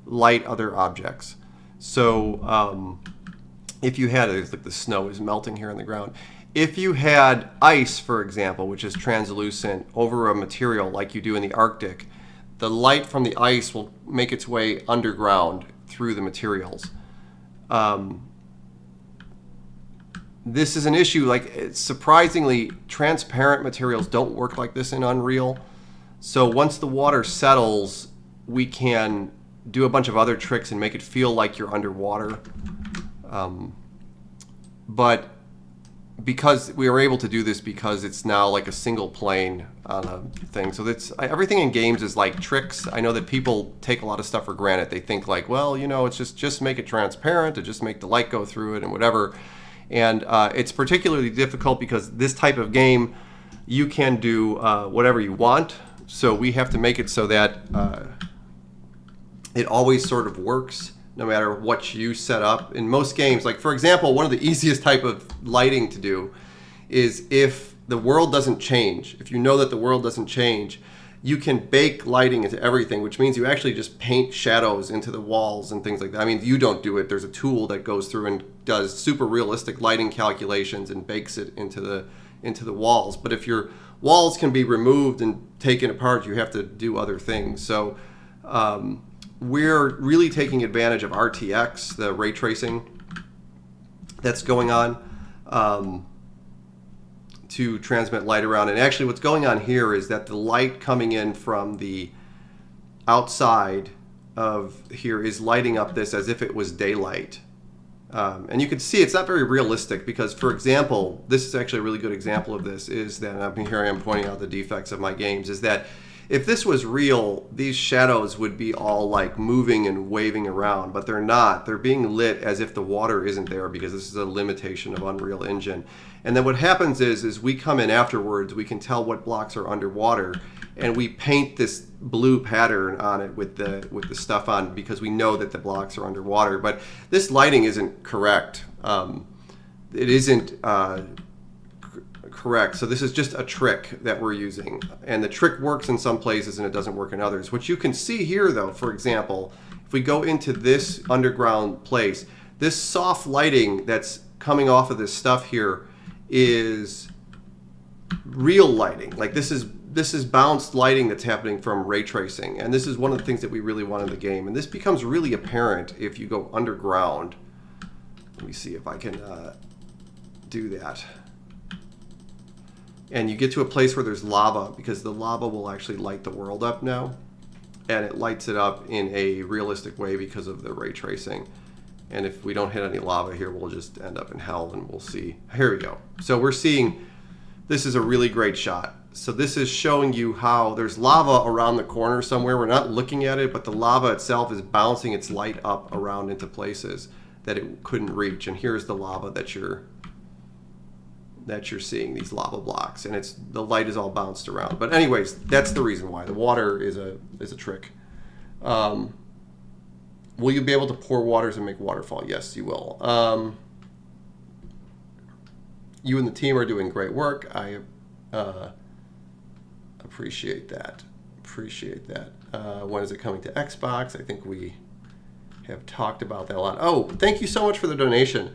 light other objects. So if you had, like the snow is melting here on the ground. If you had ice, for example, which is translucent over a material like you do in the Arctic, the light from the ice will make its way underground through the materials. This is an issue, like surprisingly, transparent materials don't work like this in Unreal. So once the water settles, we can do a bunch of other tricks and make it feel like you're underwater. But because we are able to do this because it's now like a single plane on a thing. So that's, everything in games is like tricks. I know that people take a lot of stuff for granted. They think like, well, you know, it's just make it transparent to just make the light go through it and whatever. And it's particularly difficult because this type of game, you can do whatever you want. So we have to make it so that it always sort of works no matter what you set up. In most games, like for example, one of the easiest type of lighting to do is if the world doesn't change, if you know that the world doesn't change, you can bake lighting into everything, which means you actually just paint shadows into the walls and things like that. I mean, you don't do it. There's a tool that goes through and does super realistic lighting calculations and bakes it into the walls. But if your walls can be removed and taken apart, you have to do other things. So we're really taking advantage of RTX, the ray tracing that's going on, to transmit light around. And actually what's going on here is that the light coming in from the outside of here is lighting up this as if it was daylight. And you can see it's not very realistic because, for example, this is actually a really good example of this, is that, here I am pointing out the defects of my games, is that if this was real, these shadows would be all like moving and waving around, but they're not. They're being lit as if the water isn't there because this is a limitation of Unreal Engine. And then what happens is we come in afterwards, we can tell what blocks are underwater, and we paint this blue pattern on it with the stuff on because we know that the blocks are underwater. But this lighting isn't correct. It isn't correct. So this is just a trick that we're using. And the trick works in some places and it doesn't work in others. What you can see here though, for example, if we go into this underground place, this soft lighting that's coming off of this stuff here is real lighting. Like this is bounced lighting that's happening from ray tracing. And this is one of the things that we really want in the game. And this becomes really apparent if you go underground. Let me see if I can do that. And you get to a place where there's lava, because the lava will actually light the world up now. And it lights it up in a realistic way because of the ray tracing. And if we don't hit any lava here, we'll just end up in hell, and we'll see. Here we go. So we're seeing, this is a really great shot. So this is showing you how there's lava around the corner somewhere. We're not looking at it, but the lava itself is bouncing its light up around into places that it couldn't reach. And here's the lava that you're seeing, these lava blocks, and the light is all bounced around. But anyways, that's the reason why the water is a trick. Will you be able to pour waters and make waterfall? Yes, you will. You and the team are doing great work. I appreciate that. When is it coming to Xbox? I think we have talked about that a lot. Oh, thank you so much for the donation.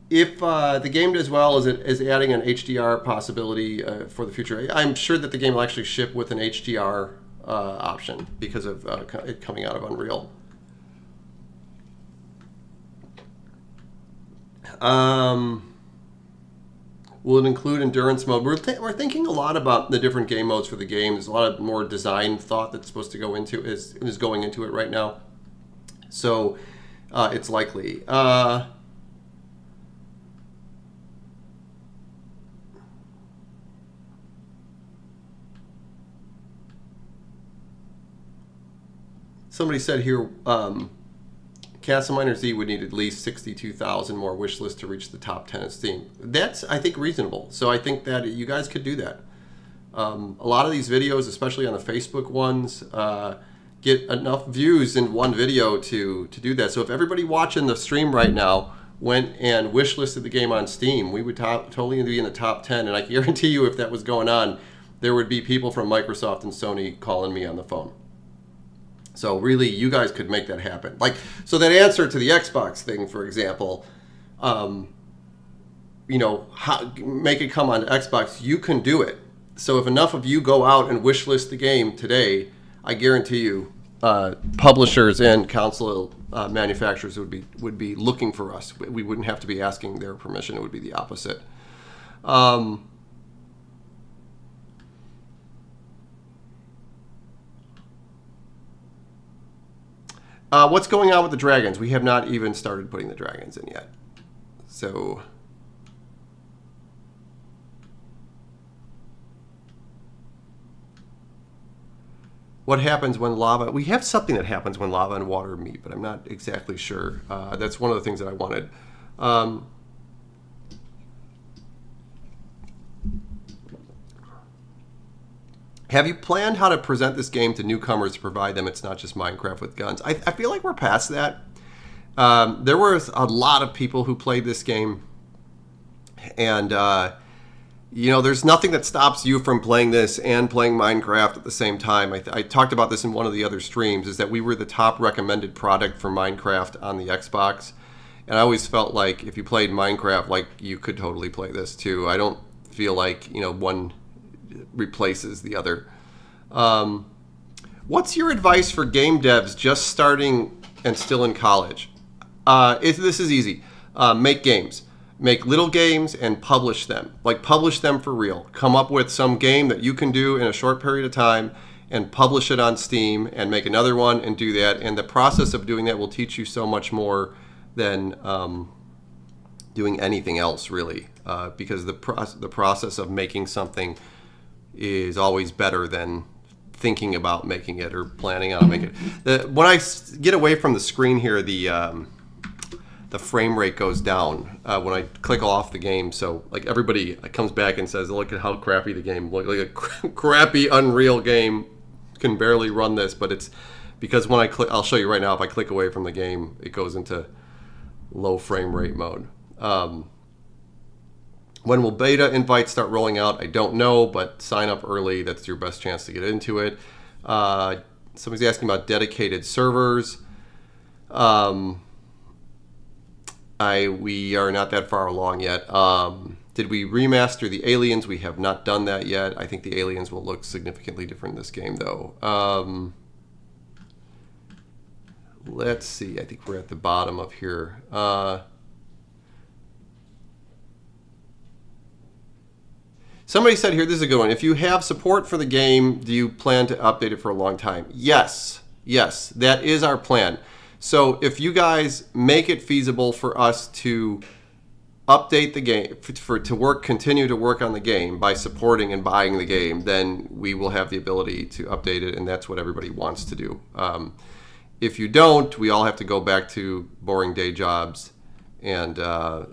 If the game does well, is adding an HDR possibility for the future? I'm sure that the game will actually ship with an HDR option because of it coming out of Unreal. Will it include endurance mode? We're thinking a lot about the different game modes for the game. There's a lot of more design thought that's supposed to go into is going into it right now. So it's likely. Somebody said here, CastleMiner Z would need at least 62,000 more wish lists to reach the top 10 of Steam. That's, I think, reasonable. So I think that you guys could do that. A lot of these videos, especially on the Facebook ones, get enough views in one video to do that. So if everybody watching the stream right now went and wishlisted the game on Steam, we would totally be in the top 10. And I guarantee you, if that was going on, there would be people from Microsoft and Sony calling me on the phone. So really, you guys could make that happen. Like, so that answer to the Xbox thing, for example, you know, make it come on Xbox, you can do it. So if enough of you go out and wishlist the game today, I guarantee you, publishers and console manufacturers would be looking for us. We wouldn't have to be asking their permission. It would be the opposite. What's going on with the dragons? We have not even started putting the dragons in yet. So what happens when lava... We have something that happens when lava and water meet, but I'm not exactly sure. That's one of the things that I wanted. Have you planned how to present this game to newcomers to provide them it's not just Minecraft with guns? I feel like we're past that. There were a lot of people who played this game, and you know, there's nothing that stops you from playing this and playing Minecraft at the same time. I talked about this in one of the other streams, is that we were the top recommended product for Minecraft on the Xbox. And I always felt like if you played Minecraft, like, you could totally play this too. I don't feel like, you know, one replaces the other. What's your advice for game devs just starting and still in college? This is easy. Make games. Make little games and publish them. Like, publish them for real. Come up with some game that you can do in a short period of time and publish it on Steam and make another one and do that. And the process of doing that will teach you so much more than doing anything else, really. Because the process of making something is always better than thinking about making it or planning on making it. When I get away from the screen here, the frame rate goes down when I click off the game. So like, everybody comes back and says, look at how crappy the game, like a crappy Unreal game can barely run this. But it's because when I click, I'll show you right now, if I click away from the game, it goes into low frame rate mode. When will beta invites start rolling out? I don't know, but sign up early. That's your best chance to get into it. Somebody's asking about dedicated servers. We are not that far along yet. Did we remaster the aliens? We have not done that yet. I think the aliens will look significantly different in this game, though. Let's see. I think we're at the bottom of here. Somebody said here, this is a good one. If you have support for the game, do you plan to update it for a long time? Yes. Yes, that is our plan. So if you guys make it feasible for us to update the game, continue to work on the game by supporting and buying the game, then we will have the ability to update it, and that's what everybody wants to do. If you don't, we all have to go back to boring day jobs, and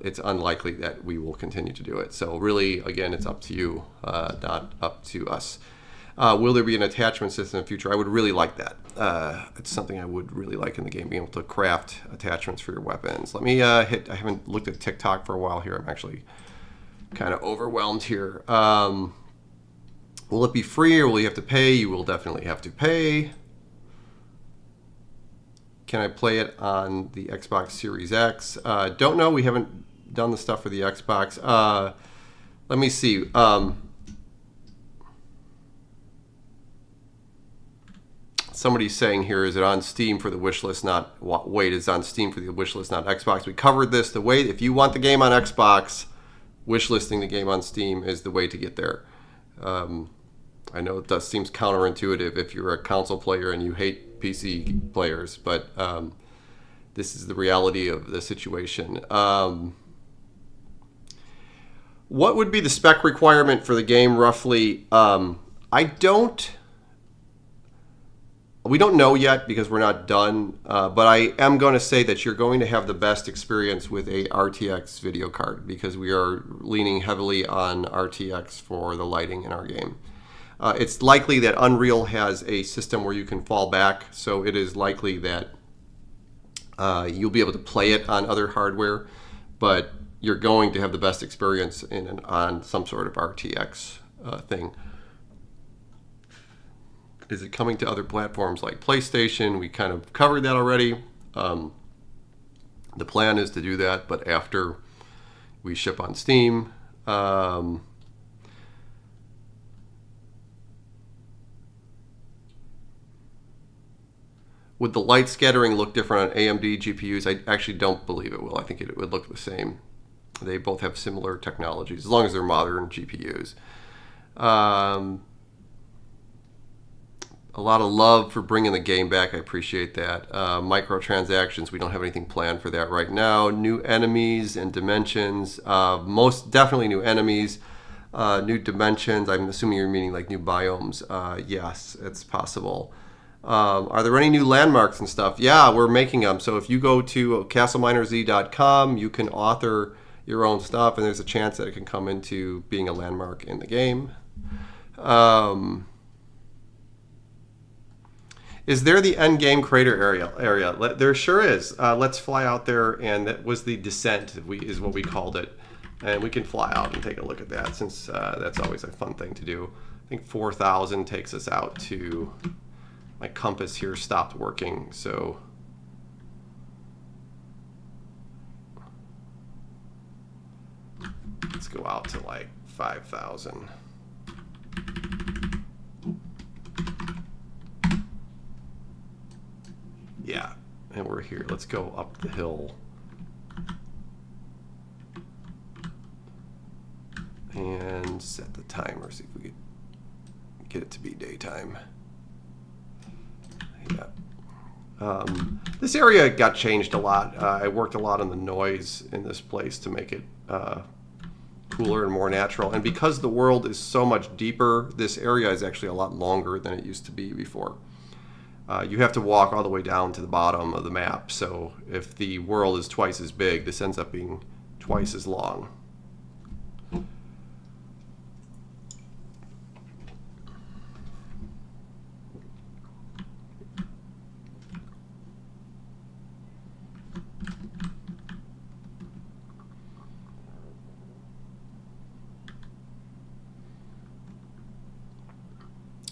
it's unlikely that we will continue to do it. So really, again, it's up to you, not up to us. Will there be an attachment system in the future? I would really like that. It's something I would really like in the game, being able to craft attachments for your weapons. Let me I haven't looked at TikTok for a while here. I'm actually kind of overwhelmed here. Will it be free or will you have to pay? You will definitely have to pay. Can I play it on the Xbox Series X? Don't know. We haven't done the stuff for the Xbox. Let me see. Somebody's saying here, is it on Steam for the wishlist, not... Wait, it's on Steam for the wishlist, not Xbox. We covered this. The way, if you want the game on Xbox, wishlisting the game on Steam is the way to get there. I know it seems counterintuitive if you're a console player and you hate PC players, but this is the reality of the situation. What would be the spec requirement for the game, roughly? We don't know yet because we're not done, but I am going to say that you're going to have the best experience with a RTX video card because we are leaning heavily on RTX for the lighting in our game. It's likely that Unreal has a system where you can fall back, so it is likely that you'll be able to play it on other hardware. but you're going to have the best experience on some sort of RTX thing. Is it coming to other platforms like PlayStation? We kind of covered that already. The plan is to do that, but after we ship on Steam. Would the light scattering look different on AMD GPUs? I actually don't believe it will. I think it would look the same. They both have similar technologies, as long as they're modern GPUs. A lot of love for bringing the game back. I appreciate that. Microtransactions, we don't have anything planned for that right now. New enemies and dimensions. Most definitely new enemies. New dimensions. I'm assuming you're meaning like new biomes. Yes, it's possible. Are there any new landmarks and stuff? Yeah, we're making them. So if you go to CastleMinerZ.com, you can author your own stuff, and there's a chance that it can come into being a landmark in the game. Is there the end game crater area? There sure is. Let's fly out there, and that was the descent, is what we called it. And we can fly out and take a look at that, since that's always a fun thing to do. I think 4,000 takes us out to... My compass here stopped working, so... Let's go out to like 5,000. Yeah, and we're here. Let's go up the hill. And set the timer, see if we could get it to be daytime. Yeah. This area got changed a lot. I worked a lot on the noise in this place to make it cooler and more natural. And because the world is so much deeper, this area is actually a lot longer than it used to be before. You have to walk all the way down to the bottom of the map. So if the world is twice as big, this ends up being twice as long.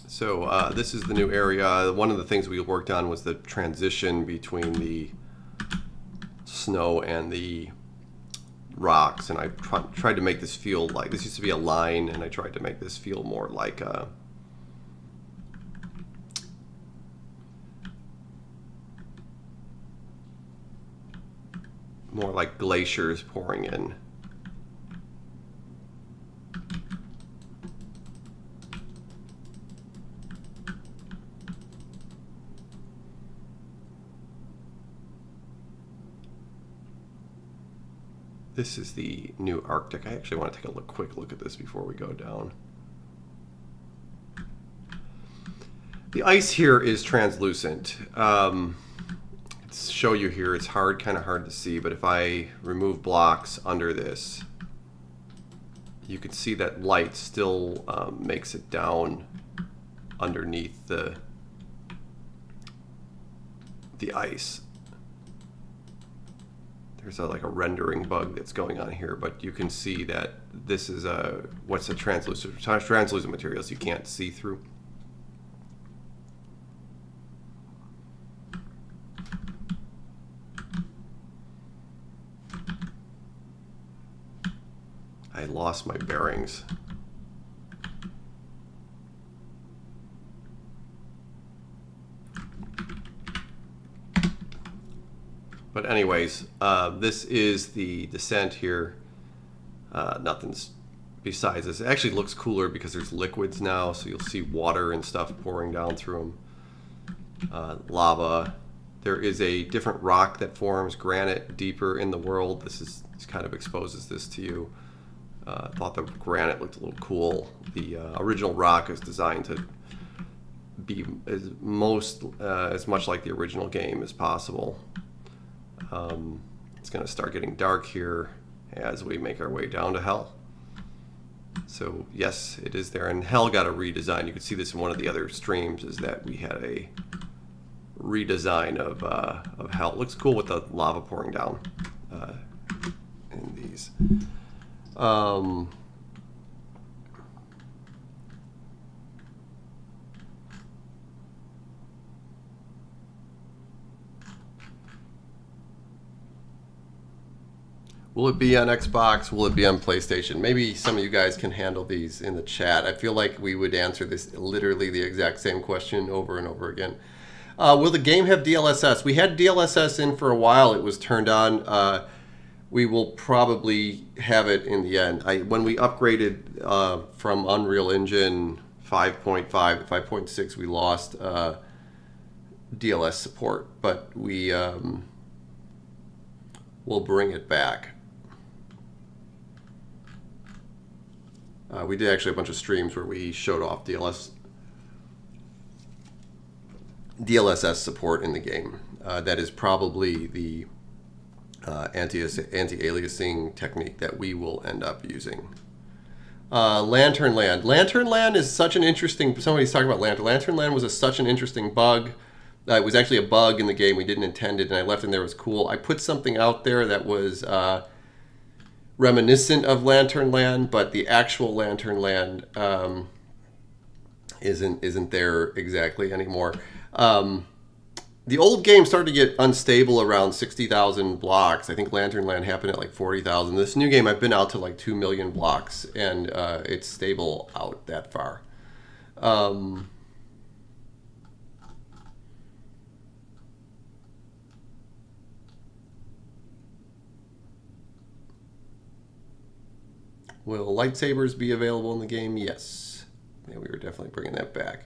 So this is the new area. One of the things we worked on was the transition between the snow and the rocks, and I tried to make this feel like, this used to be a line, and I tried to make this feel more like glaciers pouring in. This is the new Arctic. I actually want to take a quick look at this before we go down. The ice here is translucent. Show you here, it's kind of hard to see, but if I remove blocks under this, you can see that light still makes it down underneath the ice. There's like a rendering bug that's going on here, but you can see that this is what's a translucent materials you can't see through. I lost my bearings. But anyways, this is the descent here. Nothing's besides this. It actually looks cooler because there's liquids now, so you'll see water and stuff pouring down through them. Lava. There is a different rock that forms, granite, deeper in the world. This kind of exposes this to you. I thought the granite looked a little cool. The original rock is designed to be as much like the original game as possible. It's going to start getting dark here as we make our way down to Hell. So yes, it is there, and Hell got a redesign. You could see this in one of the other streams, is that we had a redesign of Hell. It looks cool with the lava pouring down. And these. Will it be on Xbox? Will it be on PlayStation? Maybe some of you guys can handle these in the chat. I feel like we would answer this literally the exact same question over and over again. Will the game have DLSS? We had DLSS in for a while. It was turned on. We will probably have it in the end. When we upgraded from Unreal Engine 5.5 to 5.6, we lost DLSS support, but we will bring it back. We did actually a bunch of streams where we showed off DLSS support in the game. That is probably the anti-aliasing technique that we will end up using. Lantern Land. Lantern Land is such an interesting... Somebody's talking about Lantern. Lantern Land was such an interesting bug. It was actually a bug in the game. We didn't intend it, and I left it in there. It was cool. I put something out there that was reminiscent of Lantern Land, but the actual Lantern Land isn't there exactly anymore. The old game started to get unstable around 60,000 blocks. I think Lantern Land happened at like 40,000. This new game, I've been out to like 2 million blocks, and it's stable out that far. Will lightsabers be available in the game? Yes. Yeah, we were definitely bringing that back.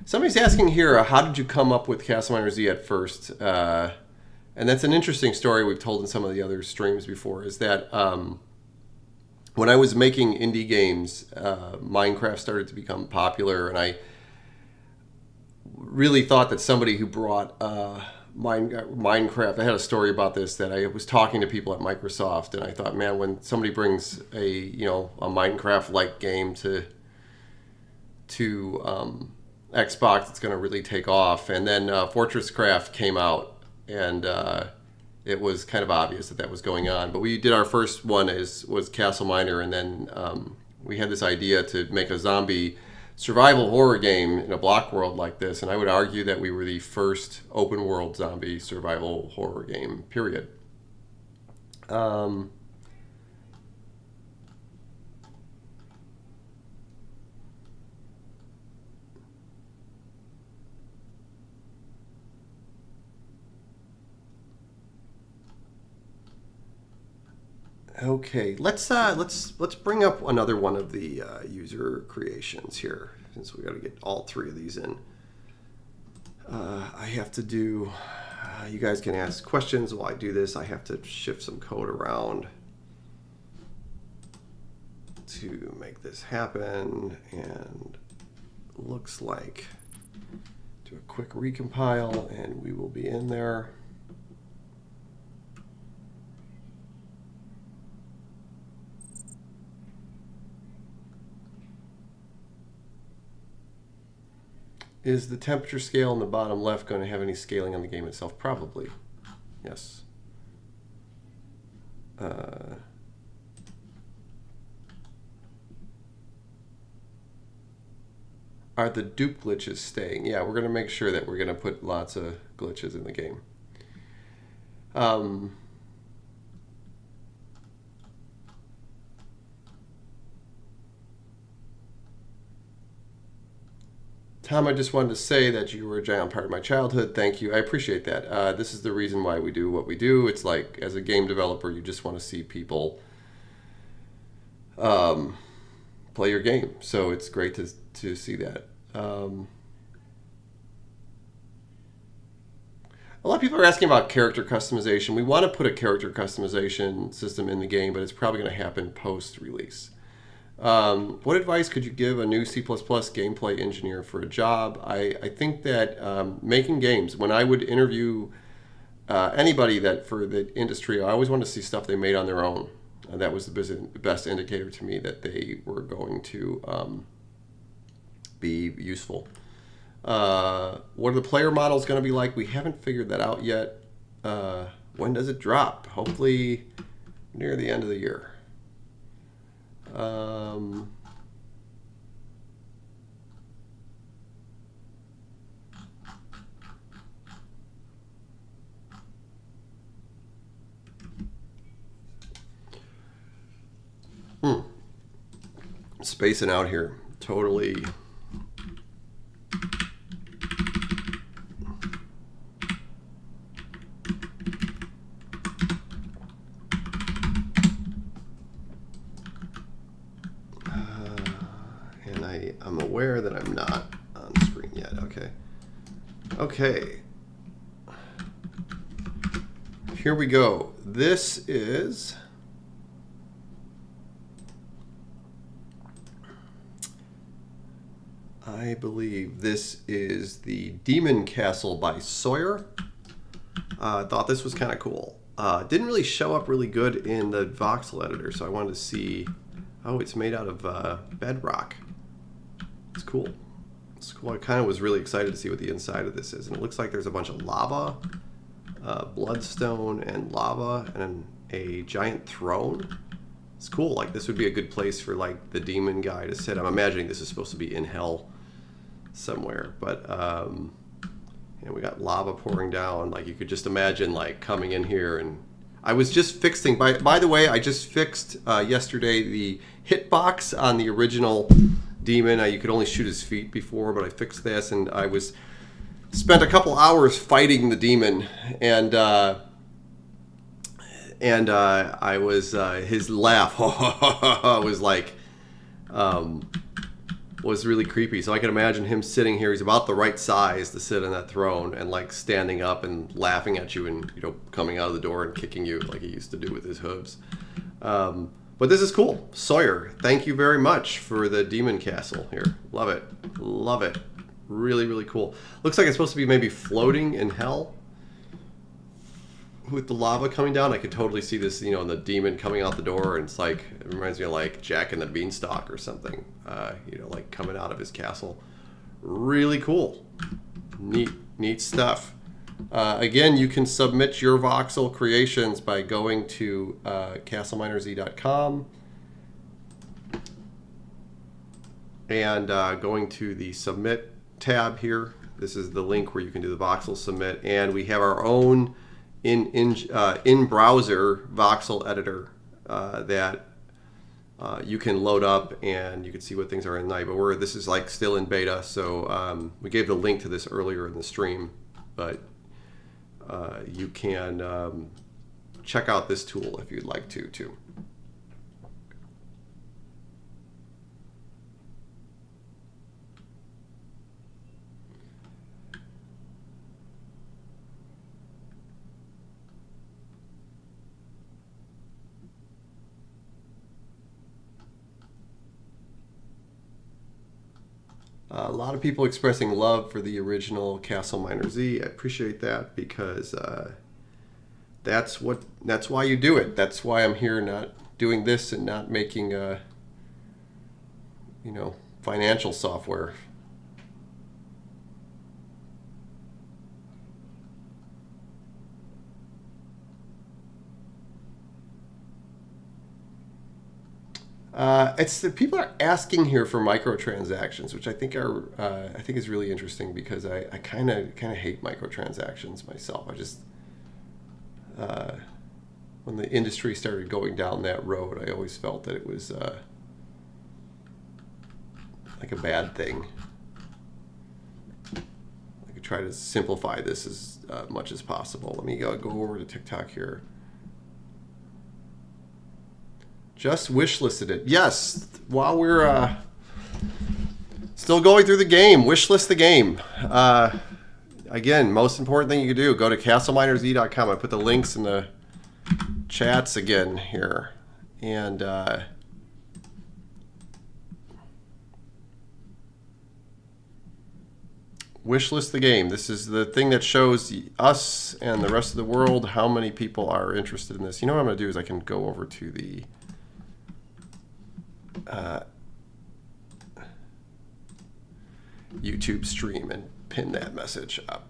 Somebody's asking here, how did you come up with CastleMiner Z at first? And that's an interesting story we've told in some of the other streams before, is that when I was making indie games, Minecraft started to become popular, and I really thought that somebody who brought Minecraft, I had a story about this, that I was talking to people at Microsoft, and I thought, man, when somebody brings a Minecraft-like game to Xbox, it's going to really take off. And then Fortress Craft came out, and it was kind of obvious that was going on. But we did our first one was CastleMiner, and then we had this idea to make a zombie survival horror game in a block world like this. And I would argue that we were the first open world zombie survival horror game, period. Okay, let's bring up another one of the user creations here, since we got to get all three of these in. I have to do. You guys can ask questions while I do this. I have to shift some code around to make this happen, and looks like do a quick recompile, and we will be in there. Is the temperature scale in the bottom left going to have any scaling on the game itself? Probably. Yes. Are the dupe glitches staying? Yeah, we're going to make sure that we're going to put lots of glitches in the game. Tom, I just wanted to say that you were a giant part of my childhood. Thank you. I appreciate that. This is the reason why we do what we do. It's like, as a game developer, you just want to see people play your game. So it's great to see that. A lot of people are asking about character customization. We want to put a character customization system in the game, but it's probably going to happen post-release. What advice could you give a new C++ gameplay engineer for a job? I think that making games, when I would interview anybody that for the industry, I always wanted to see stuff they made on their own. That was the best indicator to me that they were going to be useful. What are the player models going to be like? We haven't figured that out yet. When does it drop? Hopefully near the end of the year. Spacing out here. Totally. And I'm aware that I'm not on screen yet. Okay. Okay. Here we go. This is... I believe this is the Demon Castle by Sawyer. I thought this was kind of cool. Didn't really show up really good in the Voxil Editor, so I wanted to see... Oh, it's made out of bedrock. It's cool. It's cool. I kind of was really excited to see what the inside of this is. And it looks like there's a bunch of lava, bloodstone, and lava, and a giant throne. It's cool. Like, this would be a good place for, like, the demon guy to sit. I'm imagining this is supposed to be in hell somewhere. But, you know, we got lava pouring down. Like, you could just imagine, like, coming in here. And I was just fixing... By the way, I just fixed yesterday the hitbox on the original demon. You could only shoot his feet before, but I fixed this, and I spent a couple hours fighting the demon, and I was his laugh was like was really creepy. So I can imagine him sitting here. He's about the right size to sit on that throne, and like standing up and laughing at you, and you know, coming out of the door and kicking you like he used to do with his hooves. But this is cool. Sawyer, thank you very much for the Demon Castle here. Love it. Love it. Really, really cool. Looks like it's supposed to be maybe floating in hell with the lava coming down. I could totally see this, you know, and the demon coming out the door, and it's like, it reminds me of like Jack and the Beanstalk or something, you know, like coming out of his castle. Really cool. Neat stuff. Again, you can submit your voxel creations by going to CastleMinerZ.com and going to the Submit tab here. This is the link where you can do the voxel submit, and we have our own in-browser voxel editor that you can load up, and you can see what things are in night. But this is like still in beta, so we gave the link to this earlier in the stream, but you can check out this tool if you'd like to too. A lot of people expressing love for the original CastleMiner Z. I appreciate that, because that's why you do it. That's why I'm here, not doing this and not making you know, financial software. It's people are asking here for microtransactions, which I think is really interesting, because I kind of hate microtransactions myself. I just when the industry started going down that road, I always felt that it was like a bad thing. I could try to simplify this as much as possible. Let me go over to TikTok here. Just wishlisted it. Yes, while we're still going through the game, wishlist the game. Again, most important thing you can do, go to CastleMinerZ.com. I put the links in the chats again here. And Wishlist the game. This is the thing that shows us and the rest of the world how many people are interested in this. You know what I'm going to do is I can go over to the YouTube stream and pin that message up.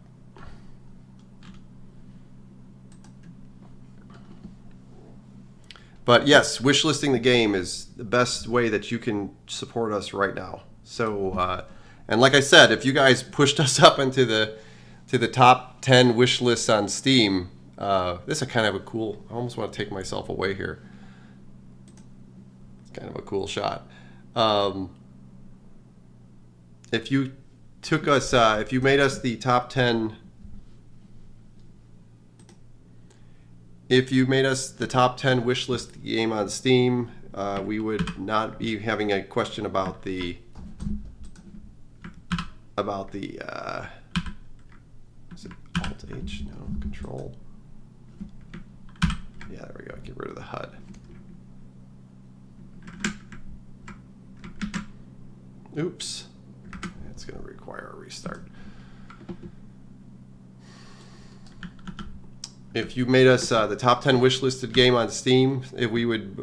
But yes, wishlisting the game is the best way that you can support us right now. So, and like I said, if you guys pushed us up into the top 10 wish lists on Steam, this is kind of a cool. I almost want to take myself away here. It's kind of a cool shot. If you took us, if you made us the top 10. If you made us the top 10 wish list game on Steam, we would not be having a question about the is it Alt H? No, Control. Yeah, there we go. Get rid of the HUD. Oops. It's going to require a restart. If you made us the top 10 wish listed game on Steam, if we would,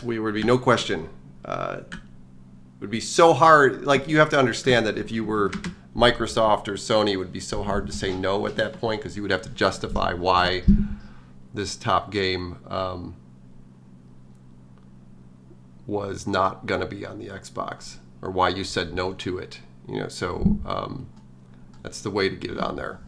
we would be no question. It would be so hard. Like, you have to understand that if you were Microsoft or Sony, it would be so hard to say no at that point, because you would have to justify why this top game was not going to be on the Xbox, or why you said no to it. So that's the way to get it on there.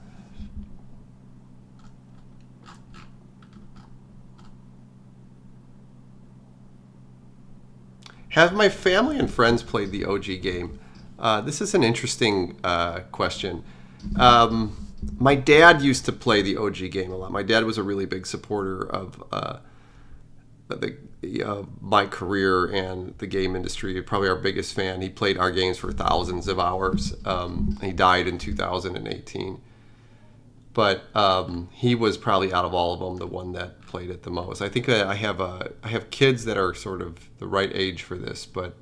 Have my family and friends played the OG game? This is an interesting question. My dad used to play the OG game a lot. My dad was a really big supporter of my career and the game industry. Probably our biggest fan. He played our games for thousands of hours. He died in 2018. But he was probably, out of all of them, the one that played it the most. I think that I have kids that are sort of the right age for this, but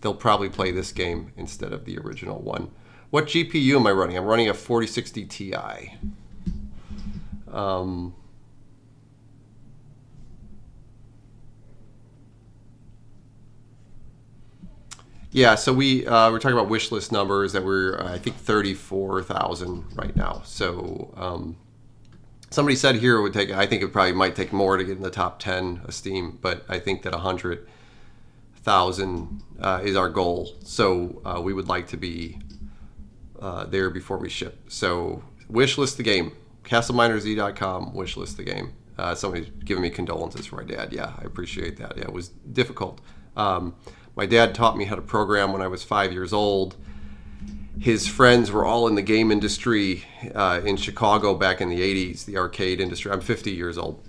they'll probably play this game instead of the original one. What GPU am I running? I'm running a 4060 Ti. Yeah, so we're talking about wish list numbers that we're, I think, 34,000 right now. So somebody said here it would take, I think it probably might take more to get in the top 10 of Steam, but I think that 100,000 is our goal. So we would like to be there before we ship. So wish list the game. CastleMinerZ.com, wish list the game. Somebody's giving me condolences for my dad. Yeah, I appreciate that. Yeah, it was difficult. My dad taught me how to program when I was 5 years old. His friends were all in the game industry in Chicago back in the 80s, the arcade industry. I'm 50 years old.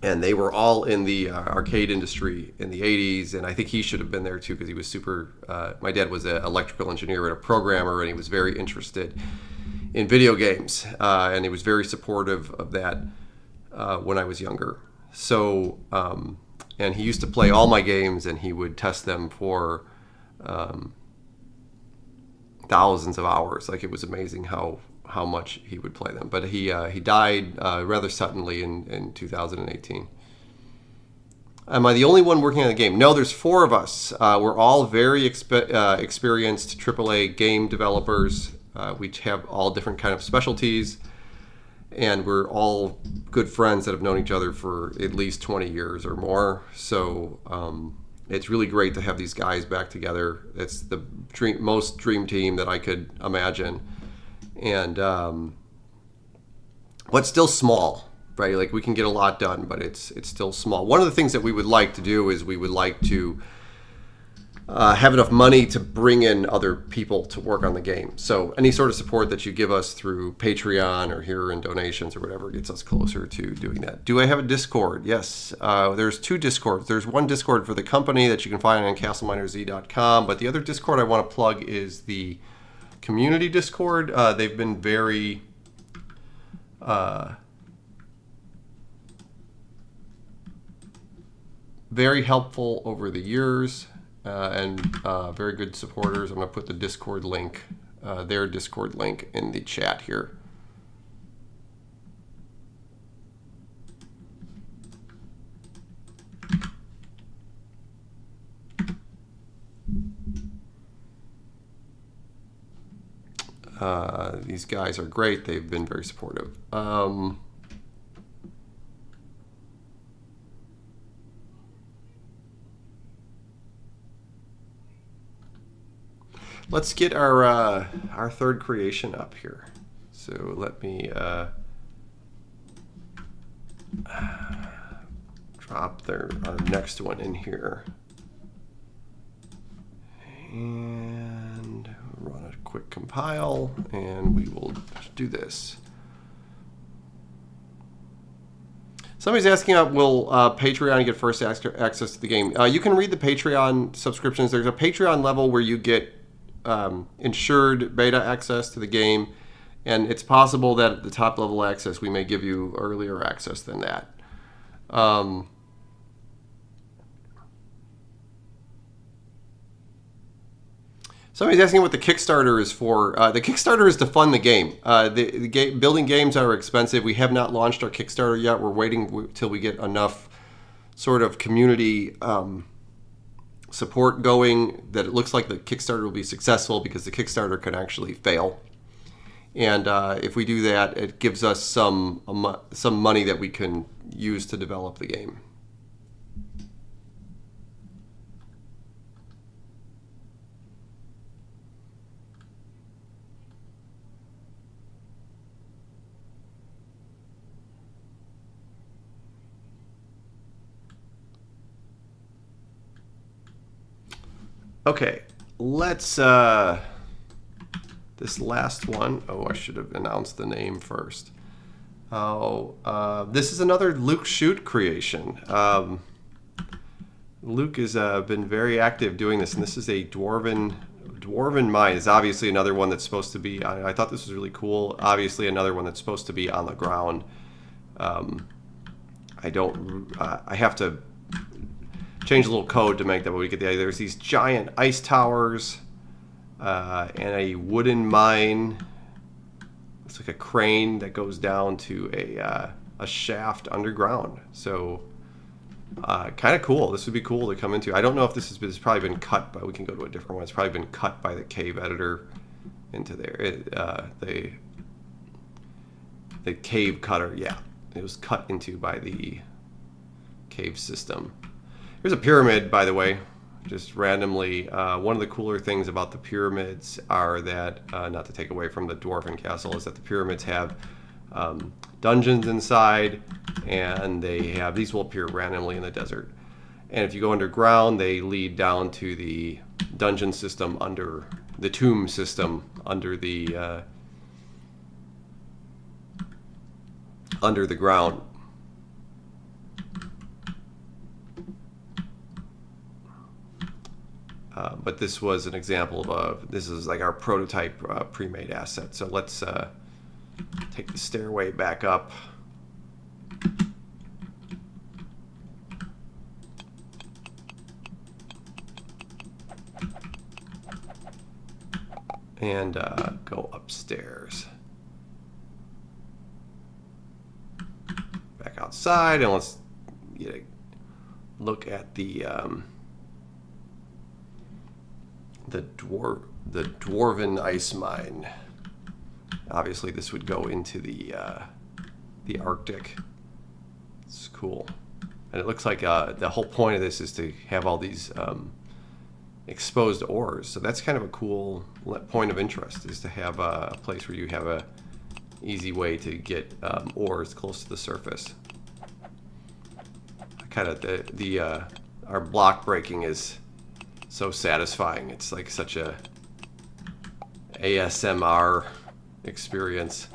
And they were all in the arcade industry in the 80s, and I think he should have been there too, because he was super... my dad was an electrical engineer and a programmer, and he was very interested in video games, and he was very supportive of that when I was younger. So... and he used to play all my games, and he would test them for thousands of hours. Like, it was amazing how much he would play them. But he died rather suddenly in 2018. Am I the only one working on the game? No, there's 4 of us. We're all very experienced AAA game developers. We have all different kind of specialties. And we're all good friends that have known each other for at least 20 years or more. So it's really great to have these guys back together. It's the most dream team that I could imagine. And but still small, right? Like, we can get a lot done, but it's still small. One of the things that we would like to do is we would like to have enough money to bring in other people to work on the game. So any sort of support that you give us through Patreon or here in donations or whatever gets us closer to doing that. Do I have a Discord? Yes. There's 2 Discords. There's one Discord for the company that you can find on CastleMinerZ.com, but the other Discord I want to plug is the community Discord. They've been very... very helpful over the years. and very good supporters. I'm going to put the Discord link, their Discord link, in the chat here. These guys are great. They've been very supportive. Let's get our third creation up here. So let me drop our next one in here. And run a quick compile, and we will do this. Somebody's asking, will Patreon get first access to the game? You can read the Patreon subscriptions. There's a Patreon level where you get insured beta access to the game, and it's possible that at the top level access we may give you earlier access than that. Somebody's asking what the Kickstarter is for. The Kickstarter is to fund the game. Building games are expensive. We have not launched our Kickstarter yet. We're waiting till we get enough sort of community support going that it looks like the Kickstarter will be successful, because the Kickstarter can actually fail. And if we do that, it gives us some money that we can use to develop the game. Okay, let's, this last one, oh, I should have announced the name first. This is another Luke Shoot creation. Luke has been very active doing this, and this is a Dwarven mine. It's obviously another one that's supposed to be, I thought this was really cool, obviously another one that's supposed to be on the ground. I have to change a little code to make that, but we get the idea. There's these giant ice towers and a wooden mine. It's like a crane that goes down to a shaft underground. So kind of cool. This would be cool to come into. I don't know if this has probably been cut, but we can go to a different one. It's probably been cut by the Cave editor into there. The Cave cutter, yeah. It was cut into by the Cave system. Here's a pyramid, by the way, just randomly. One of the cooler things about the pyramids are that, not to take away from the Dwarven Castle, is that the pyramids have dungeons inside, and these will appear randomly in the desert. And if you go underground, they lead down to the dungeon system under the tomb system under the ground. But this was an example of, this is like our prototype pre-made asset. So let's take the stairway back up. And go upstairs. Back outside, and let's look at the Dwarven ice mine. Obviously, this would go into the Arctic. It's cool, and it looks like the whole point of this is to have all these exposed ores. So that's kind of a cool point of interest, is to have a place where you have a easy way to get ores close to the surface. Kind of our block breaking is so satisfying. It's like such a ASMR experience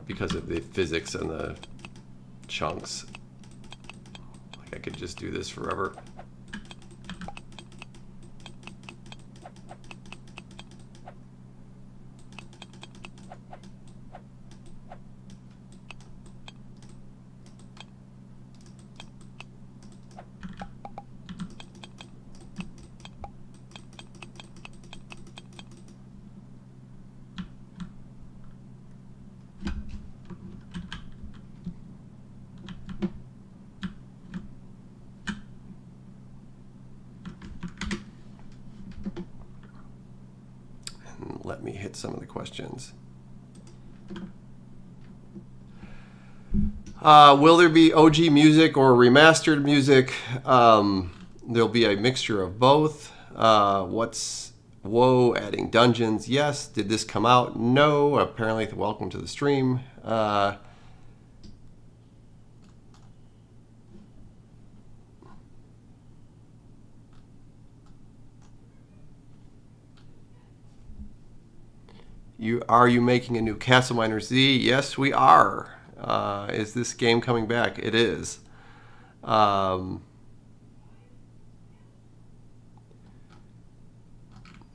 because of the physics and the chunks. Like I could just do this forever. hit some of the questions. Will there be OG music or remastered music? There'll be a mixture of both. Whoa, adding dungeons? Yes. Did this come out? No. Apparently, welcome to the stream. Are you making a new CastleMiner Z? Yes, we are. Is this game coming back? It is.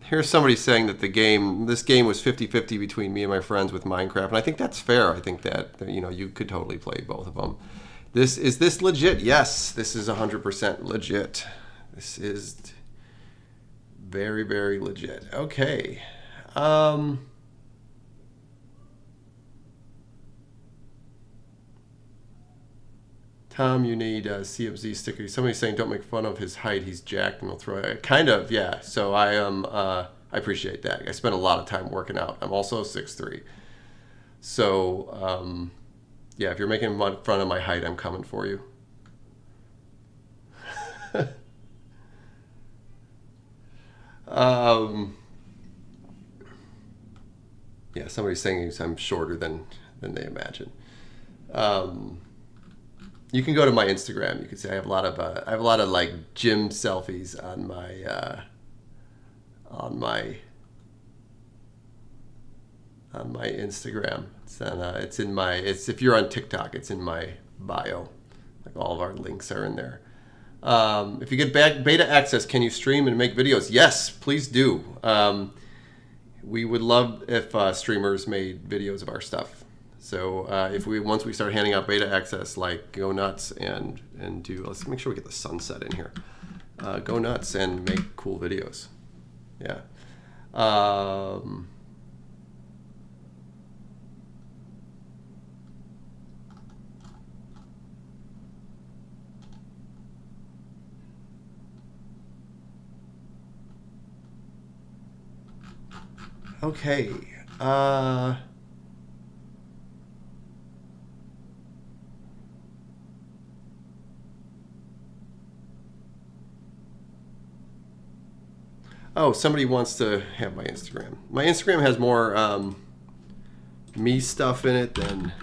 Here's somebody saying that this game was 50-50 between me and my friends with Minecraft, and I think that's fair. I think that you could totally play both of them. Is this legit? Yes, this is 100% legit. This is very, very legit. Okay. Tom, you need a CFZ sticker. Somebody's saying don't make fun of his height. He's jacked and he'll throw it. Kind of, yeah. So I am. I appreciate that. I spend a lot of time working out. I'm also 6'3". So yeah, if you're making fun of my height, I'm coming for you. Yeah, somebody's saying I'm shorter than they imagine. You can go to my Instagram. You can see I have a lot of like gym selfies on my Instagram. It's if you're on TikTok, it's in my bio. Like all of our links are in there. If you get beta access, can you stream and make videos? Yes, please do. We would love if streamers made videos of our stuff. So once we start handing out beta access, like go nuts and do. Let's make sure we get the sunset in here. Go nuts and make cool videos. Yeah. Okay. Oh, somebody wants to have my Instagram. My Instagram has more me stuff in it than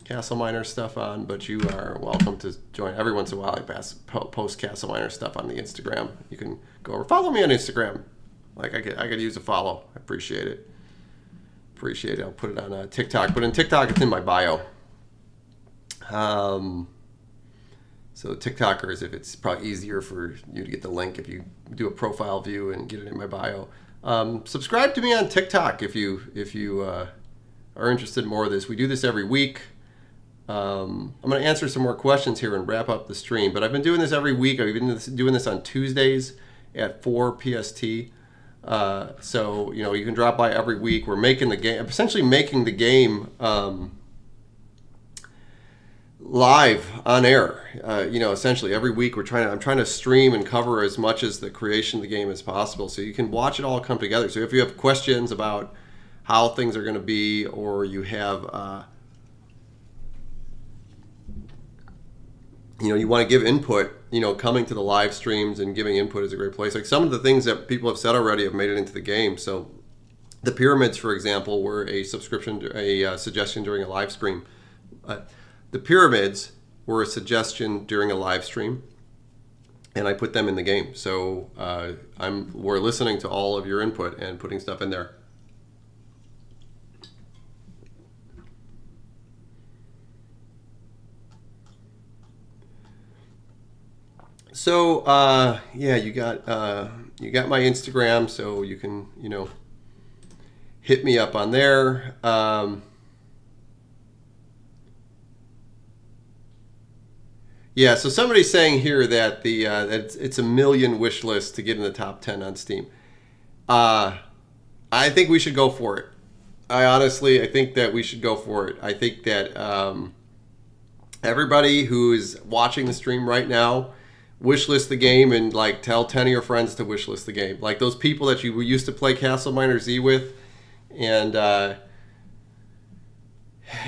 CastleMiner stuff on, but you are welcome to join. Every once in a while I post CastleMiner stuff on the Instagram. You can go over, follow me on Instagram. Like I could use a follow. I appreciate it. I'll put it on TikTok, but in TikTok it's in my bio. So TikTokers, if it's probably easier for you to get the link if you do a profile view and get it in my bio. Subscribe to me on TikTok if you are interested in more of this. We do this every week. I'm going to answer some more questions here and wrap up the stream. But I've been doing this every week. I've been doing this on Tuesdays at 4 PST. So you can drop by every week. We're making the game, essentially making the game live on air. Essentially every week I'm trying to stream and cover as much as the creation of the game as possible, so you can watch it all come together. So if you have questions about how things are going to be, or you have you want to give input, coming to the live streams and giving input is a great place. Like some of the things that people have said already have made it into the game. So the pyramids, for example, were a suggestion during a live stream. The pyramids were a suggestion during a live stream, and I put them in the game. So we're listening to all of your input and putting stuff in there. So yeah, you got my Instagram, so you can hit me up on there. Yeah, so somebody's saying here that it's a million wish list to get in the top 10 on Steam. I think we should go for it. I think that we should go for it. I think that everybody who is watching the stream right now, wishlist the game and like tell 10 of your friends to wishlist the game. Like those people that you used to play CastleMiner Z with, and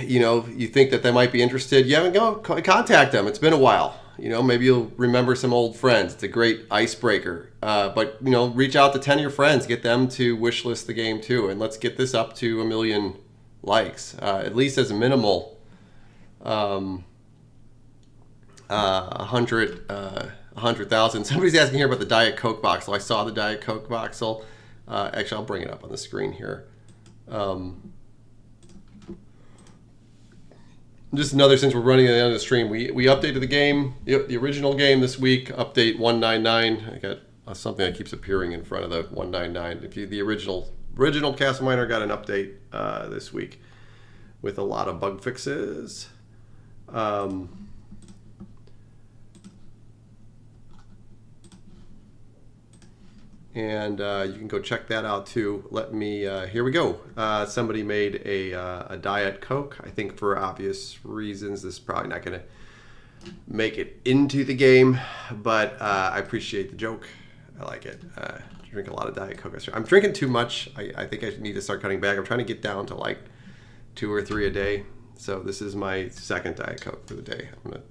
you know, you think that they might be interested. Yeah, go contact them. It's been a while. You know, maybe you'll remember some old friends. It's a great icebreaker. But you know, reach out to 10 of your friends, get them to wishlist the game too, and let's get this up to 1 million likes, at least as a minimal. 100,000. Somebody's asking here about the Diet Coke Voxel. I saw the Diet Coke Voxel. Actually, I'll bring it up on the screen here. Just another, since we're running at the end of the stream, we updated the game, the original game this week, update 199. I got something that keeps appearing in front of the 199. If you, the original CastleMiner got an update this week with a lot of bug fixes. And you can go check that out too. Let me, here we go. Somebody made a Diet Coke. I think for obvious reasons, this is probably not going to make it into the game, but I appreciate the joke. I like it. Drink a lot of Diet Coke. I'm drinking too much. I think I need to start cutting back. I'm trying to get down to like 2 or 3 a day. So this is my second Diet Coke for the day. I'm going to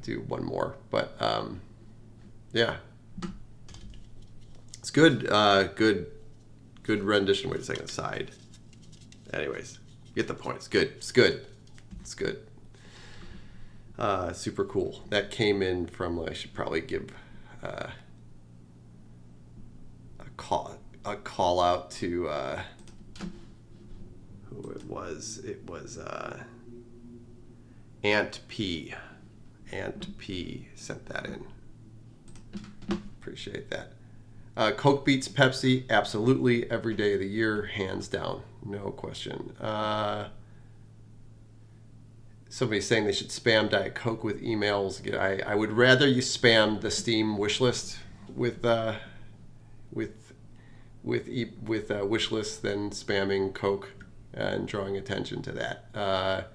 do one more, but yeah. It's good, good rendition. Wait a second, side. Anyways, get the point. It's good. It's good. It's good. Super cool. That came in from. I should probably give a call out to who it was. It was Aunt P. Aunt P sent that in. Appreciate that. Coke beats Pepsi, absolutely, every day of the year, hands down, no question. Somebody's saying they should spam Diet Coke with emails. I would rather you spam the Steam wish list with wish lists than spamming Coke and drawing attention to that.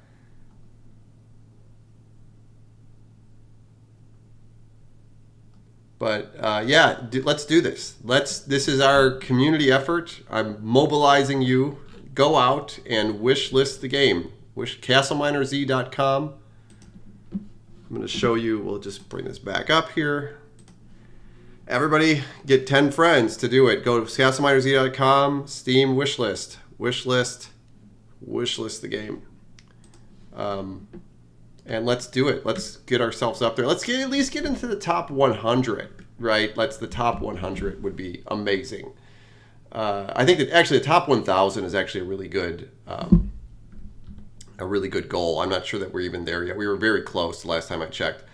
But yeah, let's do this. This is our community effort. I'm mobilizing you. Go out and wish list the game. CastleMinerZ.com. I'm going to show you. We'll just bring this back up here. Everybody, get 10 friends to do it. Go to CastleMinerZ.com. Steam wish list. Wish list the game. And let's do it. Let's get ourselves up there. Let's at least get into the top 100, right? The top 100 would be amazing. I think that actually the top 1,000 is actually a really good goal. I'm not sure that we're even there yet. We were very close the last time I checked.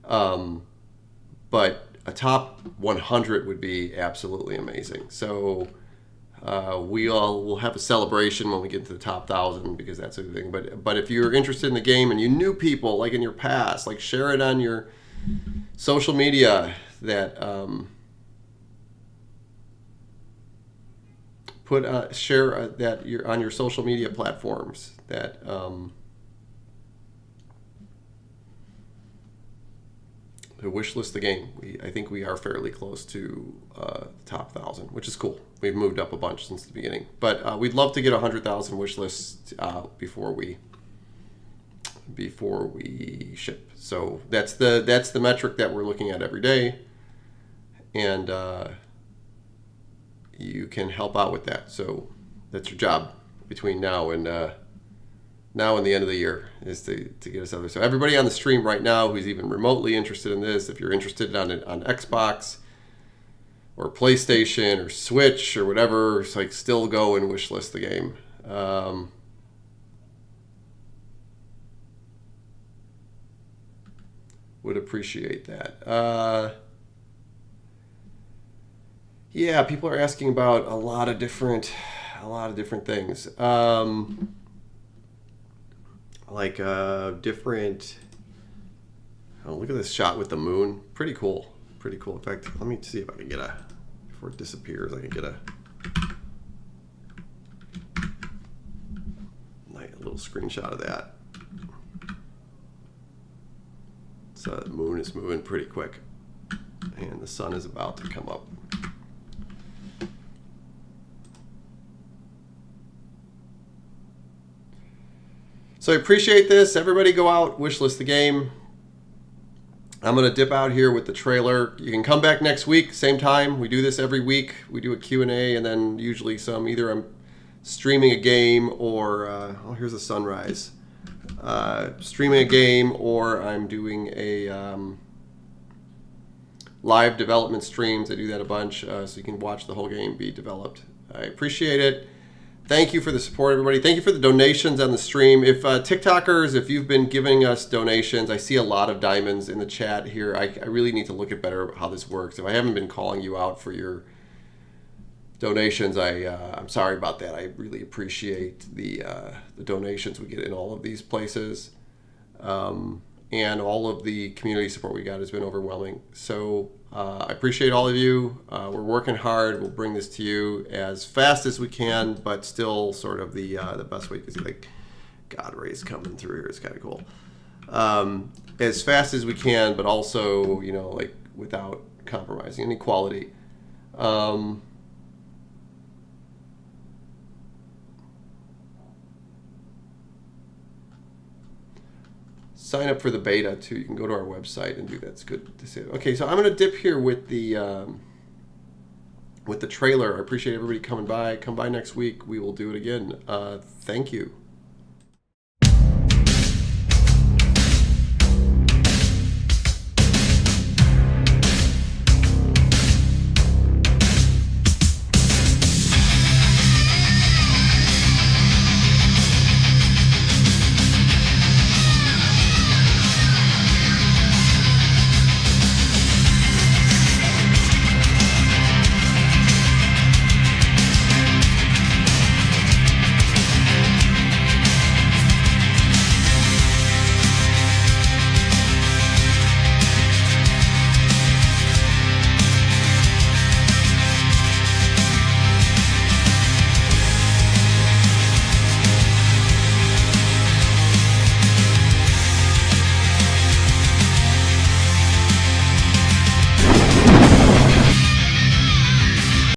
But a top 100 would be absolutely amazing. So we all will have a celebration when we get to the top 1,000 because that's a thing. But if you're interested in the game and you knew people like in your past, like share it on your social media that share that you're on your social media platforms that to wish list the game. I think we are fairly close to the top 1,000, which is cool. We've moved up a bunch since the beginning, but we'd love to get 100,000 wish lists before we ship. So that's the metric that we're looking at every day, and you can help out with that. So that's your job between now and the end of the year is to get us out there. So everybody on the stream right now who's even remotely interested in this, if you're interested on Xbox or PlayStation or Switch or whatever, it's like still go and wish list the game. Would appreciate that. Yeah, people are asking about a lot of different things. Different. Oh, look at this shot with the moon. Pretty cool. Pretty cool. In fact, let me see if I can get before it disappears, I can get a little screenshot of that. Let's So the moon is moving pretty quick, and the sun is about to come up. So I appreciate this. Everybody go out, wishlist the game. I'm going to dip out here with the trailer. You can come back next week, same time. We do this every week. We do a Q&A, and then usually either I'm streaming a game or, oh, here's the sunrise. Streaming a game, or I'm doing a live development streams. I do that a bunch, so you can watch the whole game be developed. I appreciate it. Thank you for the support, everybody. Thank you for the donations on the stream. If TikTokers, if you've been giving us donations, I see a lot of diamonds in the chat here. I really need to look at better how this works. If I haven't been calling you out for your donations, I'm sorry about that. I really appreciate the donations we get in all of these places. And all of the community support we got has been overwhelming. So I appreciate all of you. We're working hard. We'll bring this to you as fast as we can, but still sort of the best way, because like God rays coming through here is kind of cool. As fast as we can, but also, you know, like without compromising any quality. Sign up for the beta too. You can go to our website and do that. It's good to see it. Okay, so I'm going to dip here with the trailer. I appreciate everybody coming by. Come by next week. We will do it again. Thank you.